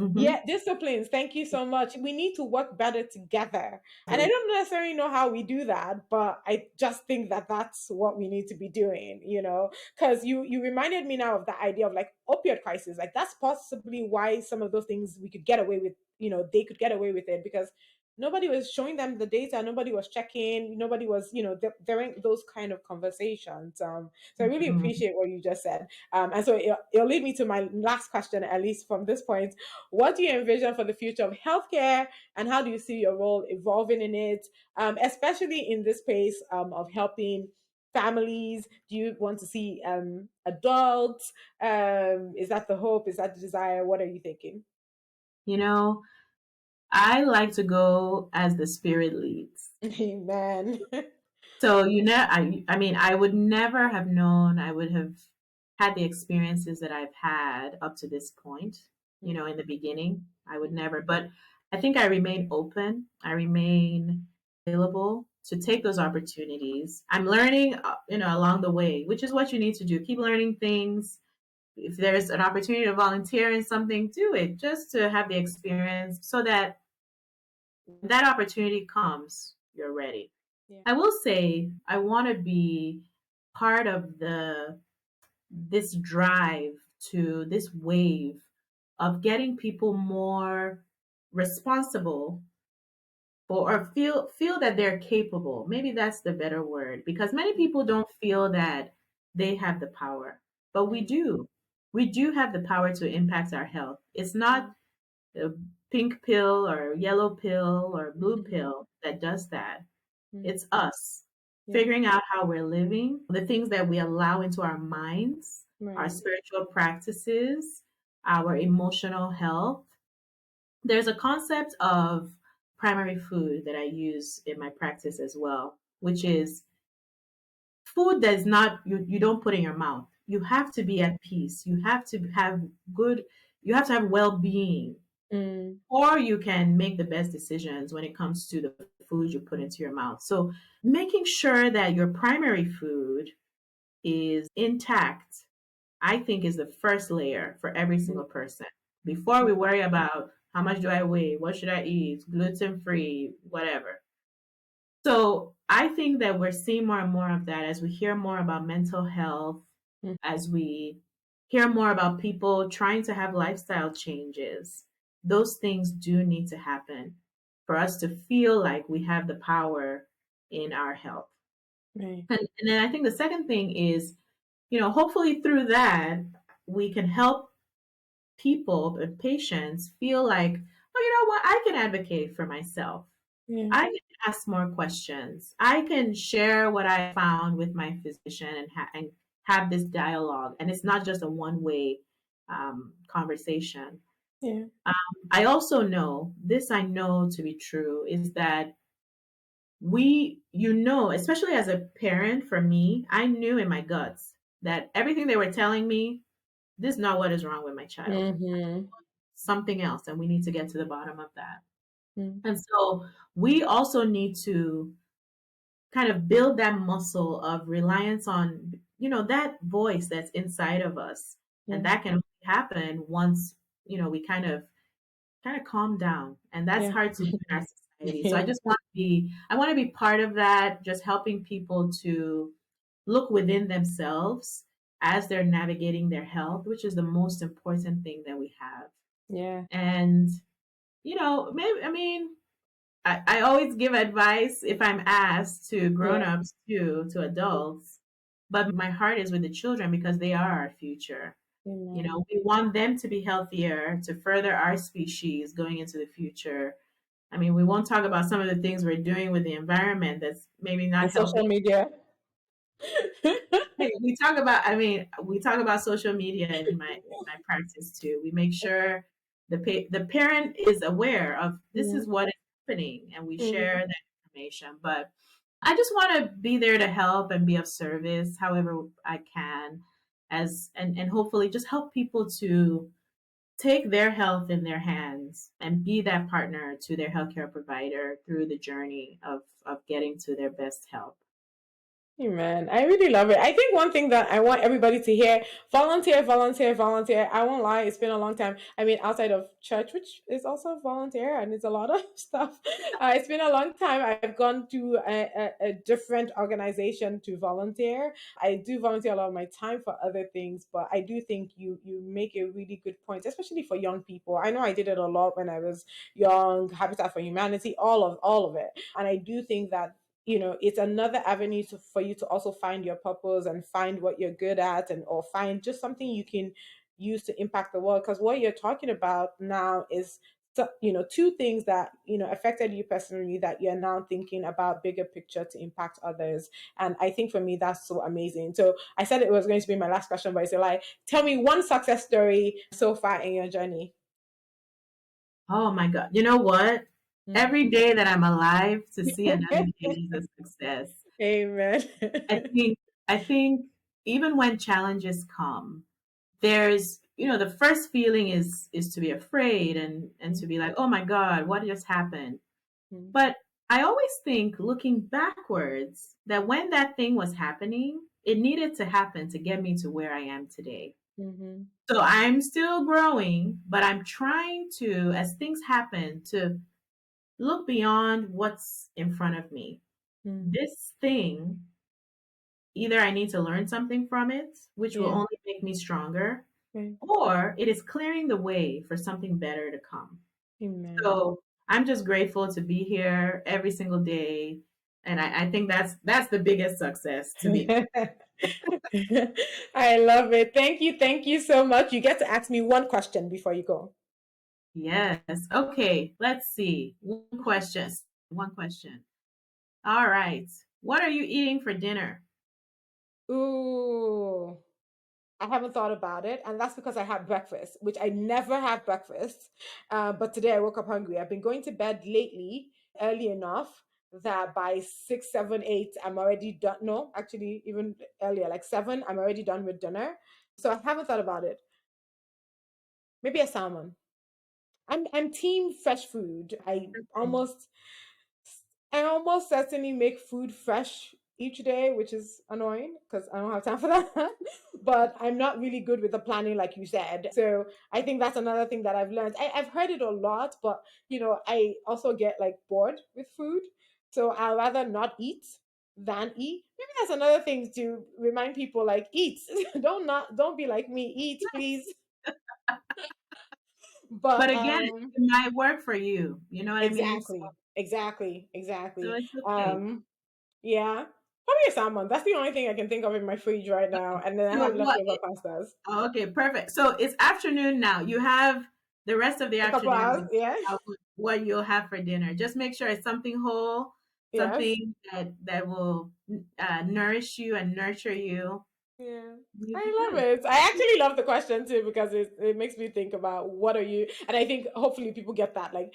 [SPEAKER 1] disciplines, thank you so much, we need to work better together. And I
[SPEAKER 2] Right.
[SPEAKER 1] don't necessarily know how we do that, but I just think that that's what we need to be doing, because you reminded me now of the idea of like opioid crisis. Like that's possibly why some of those things we could get away with, they could get away with it, because nobody was showing them the data, nobody was checking, nobody was, during those kind of conversations. So I really
[SPEAKER 2] Mhm.
[SPEAKER 1] appreciate what you just said. And so it'll lead me to my last question, at least from this point. What do you envision for the future of healthcare, and how do you see your role evolving in it, especially in this space of helping families? Do you want to see adults? Is that the hope? Is that the desire? What are you thinking?
[SPEAKER 2] You know, I like to go as the spirit leads.
[SPEAKER 1] Amen.
[SPEAKER 2] So you know, I mean, I would never have known I would have had the experiences that I've had up to this point. You know, in the beginning, I would never. But I think I remain open. I remain available to take those opportunities. I'm learning, along the way, which is what you need to do. Keep learning things. If there's an opportunity to volunteer in something, do it just to have the experience so that when that opportunity comes, you're ready.
[SPEAKER 1] Yeah.
[SPEAKER 2] I will say I want to be part of this drive to this wave of getting people more responsible or feel that they're capable. Maybe that's the better word because many people don't feel that they have the power, but we
[SPEAKER 1] Mm,
[SPEAKER 2] do. We do have the power to impact our health. It's not
[SPEAKER 1] mm,
[SPEAKER 2] a pink pill or yellow pill or blue
[SPEAKER 1] mhm,
[SPEAKER 2] pill that does that.
[SPEAKER 1] mm.
[SPEAKER 2] It's us
[SPEAKER 1] Yeah.
[SPEAKER 2] figuring out how we're living, the things that we allow into our minds, our
[SPEAKER 1] Right.
[SPEAKER 2] spiritual practices, our emotional health. There's a concept of primary food that I use in my practice as well, which is food that's not you don't put in your mouth. You have to be at peace. You have to have good you have to have well-being
[SPEAKER 1] Mm,
[SPEAKER 2] or you can make the best decisions when it comes to the food you put into your mouth. So, making sure that your primary food is intact, I think, is the first layer for every
[SPEAKER 1] mm,
[SPEAKER 2] single person. Before we worry about how much do I weigh, what should I eat, gluten free, whatever. So, I think that we're seeing more and more of that as we hear more about mental health,
[SPEAKER 1] mm.
[SPEAKER 2] as we hear more about people trying to have lifestyle changes. Those things do need to happen for us to feel like we have the power in our health.
[SPEAKER 1] Right.
[SPEAKER 2] And then I think the second thing is, hopefully through that, we can help people and patients feel like, oh, you know what, I can advocate for myself.
[SPEAKER 1] Yeah.
[SPEAKER 2] I can ask more questions. I can share what I found with my physician and have this dialogue. And it's not just a one-way conversation.
[SPEAKER 1] Yeah.
[SPEAKER 2] Um, I also know this, I know to be true, is that especially as a parent for me, I knew in my guts that everything they were telling me, this is not what is wrong with my child.
[SPEAKER 1] Mm-hmm.
[SPEAKER 2] Something else. And we need to get to the bottom of that.
[SPEAKER 1] Mm,
[SPEAKER 2] And so we also need to kind of build that muscle of reliance on that voice that's inside of us, and
[SPEAKER 1] yeah.
[SPEAKER 2] that can happen once we kind of calm down, and that's
[SPEAKER 1] Yeah.
[SPEAKER 2] hard to do in our society. So
[SPEAKER 1] Yeah.
[SPEAKER 2] I want to be part of that, just helping people to look within themselves as they're navigating their health, which is the most important thing that we have.
[SPEAKER 1] Yeah.
[SPEAKER 2] And maybe, I mean, I always give advice if I'm asked to
[SPEAKER 1] Yeah.
[SPEAKER 2] grown-ups too, to adults, but my heart is with the children because they are our future.
[SPEAKER 1] Amen.
[SPEAKER 2] We want them to be healthier to further our species going into the future. I mean, we won't talk about some of the things we're doing with the environment that's maybe
[SPEAKER 1] And
[SPEAKER 2] not
[SPEAKER 1] social
[SPEAKER 2] helping.
[SPEAKER 1] media.
[SPEAKER 2] We talk about social media in my practice too. We make sure the parent is aware of this
[SPEAKER 1] Yeah.
[SPEAKER 2] is what is happening, and we share
[SPEAKER 1] Mm.
[SPEAKER 2] that information. But I just want to be there to help and be of service however I can, and hopefully just help people to take their health in their hands and be that partner to their healthcare provider through the journey of getting to their best health.
[SPEAKER 1] Man, I really love it. I think one thing that I want everybody to hear: volunteer, volunteer, volunteer. I won't lie, it's been a long time. I mean, outside of church, which is also volunteer and it's a lot of stuff. It's been a long time. I've gone to a different organization to volunteer. I do volunteer a lot of my time for other things, but I do think you make a really good point, especially for young people. I know I did it a lot when I was young. Habitat for Humanity, all of it, and I do think that it's another avenue for you to also find your purpose and find what you're good at, and or find just something you can use to impact the world, because what you're talking about now is two things that affected you personally that you're now thinking about bigger picture to impact others. And I think for me that's so amazing. So I said it was going to be my last question, but it's like, tell me one success story so far in your journey.
[SPEAKER 2] Oh my God. You know what?
[SPEAKER 1] Mm.
[SPEAKER 2] Every day that I'm alive to see another day is a success.
[SPEAKER 1] Amen.
[SPEAKER 2] I think I think even when challenges come, there's, the first feeling is to be afraid and to be like, "Oh my God, what just happened?"
[SPEAKER 1] Mm,
[SPEAKER 2] But I always think looking backwards that when that thing was happening, it needed to happen to get me to where I am today.
[SPEAKER 1] mhm,
[SPEAKER 2] So I'm still growing, but I'm trying to, as things happen, to look beyond what's in front of me.
[SPEAKER 1] mm.
[SPEAKER 2] This thing, either I need to learn something from it, which will
[SPEAKER 1] Yeah.
[SPEAKER 2] only make me stronger,
[SPEAKER 1] Okay.
[SPEAKER 2] or it is clearing the way for something better to come.
[SPEAKER 1] Amen.
[SPEAKER 2] So I'm just grateful to be here every single day. And I think that's the biggest success to me.
[SPEAKER 1] I love it. Thank you so much. You get to ask me one question before you go.
[SPEAKER 2] Yes. Okay. Let's see. One question. One question. All right. What are you eating for dinner?
[SPEAKER 1] Ooh, I haven't thought about it, and that's because I had breakfast, which I never have breakfast. But today I woke up hungry. I've been going to bed lately early enough that by 6, 7, 8, I'm already done. No, actually, even earlier, like 7, I'm already done with dinner. So I haven't thought about it. Maybe a salmon. I'm team fresh food. I almost certainly make food fresh each day, which is annoying because I don't have time for that. But I'm not really good with the planning, like you said. So I think that's another thing that I've learned. I've heard it a lot, but I also get like bored with food. So I'd rather not eat than eat. Maybe that's another thing to remind people, like, eat. Don't be like me. Eat, please.
[SPEAKER 2] But
[SPEAKER 1] But
[SPEAKER 2] again, it might work for you. You know what I mean? So,
[SPEAKER 1] exactly, exactly,
[SPEAKER 2] so
[SPEAKER 1] exactly.
[SPEAKER 2] it's okay.
[SPEAKER 1] Yeah, probably a salmon. That's the only thing I can think of in my fridge right now, and then I
[SPEAKER 2] So
[SPEAKER 1] have
[SPEAKER 2] what?
[SPEAKER 1] leftover pastas.
[SPEAKER 2] Oh, okay, perfect. So it's afternoon now. You have the rest of the
[SPEAKER 1] A couple
[SPEAKER 2] afternoon to
[SPEAKER 1] hours, yeah.
[SPEAKER 2] figure out what you'll have for dinner. Just make sure it's something whole,
[SPEAKER 1] Yes.
[SPEAKER 2] something that will nourish you and nurture you.
[SPEAKER 1] Yeah.
[SPEAKER 2] You'll be
[SPEAKER 1] I love
[SPEAKER 2] good.
[SPEAKER 1] it. I actually love the question too because it makes me think about what are you, and I think hopefully people get that. Like,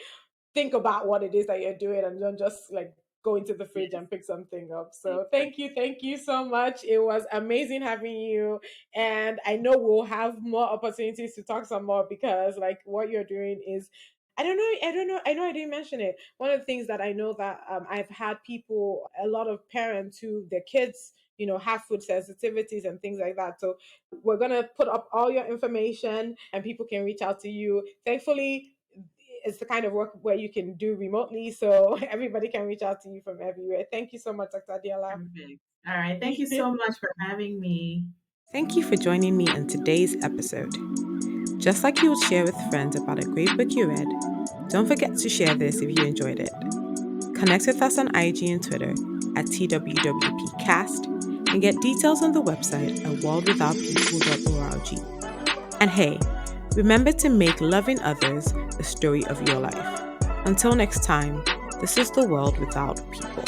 [SPEAKER 1] think about what it is that you're doing and don't just like go into the fridge
[SPEAKER 2] Yes,
[SPEAKER 1] and pick something up. So
[SPEAKER 2] exactly.
[SPEAKER 1] thank you so much. It was amazing having you. And I know we'll have more opportunities to talk some more because like what you're doing is, I know I didn't mention it. One of the things that I know that I've had people, a lot of parents who their kids, have food sensitivities and things like that. So we're going to put up all your information and people can reach out to you. Thankfully, it's the kind of work where you can do remotely, so everybody can reach out to you from everywhere. Thank you so much, Dr. Adiola.
[SPEAKER 2] Perfect. All right. Thank you so much for having me.
[SPEAKER 1] Thank you for joining me on today's episode. Just like you would share with friends about a great book you read, don't forget to share this if you enjoyed it. Connect with us on IG and Twitter at TWWPcast and get details on the website at worldwithoutpeople.org. And hey, remember to make loving others the story of your life. Until next time, this is the world without people.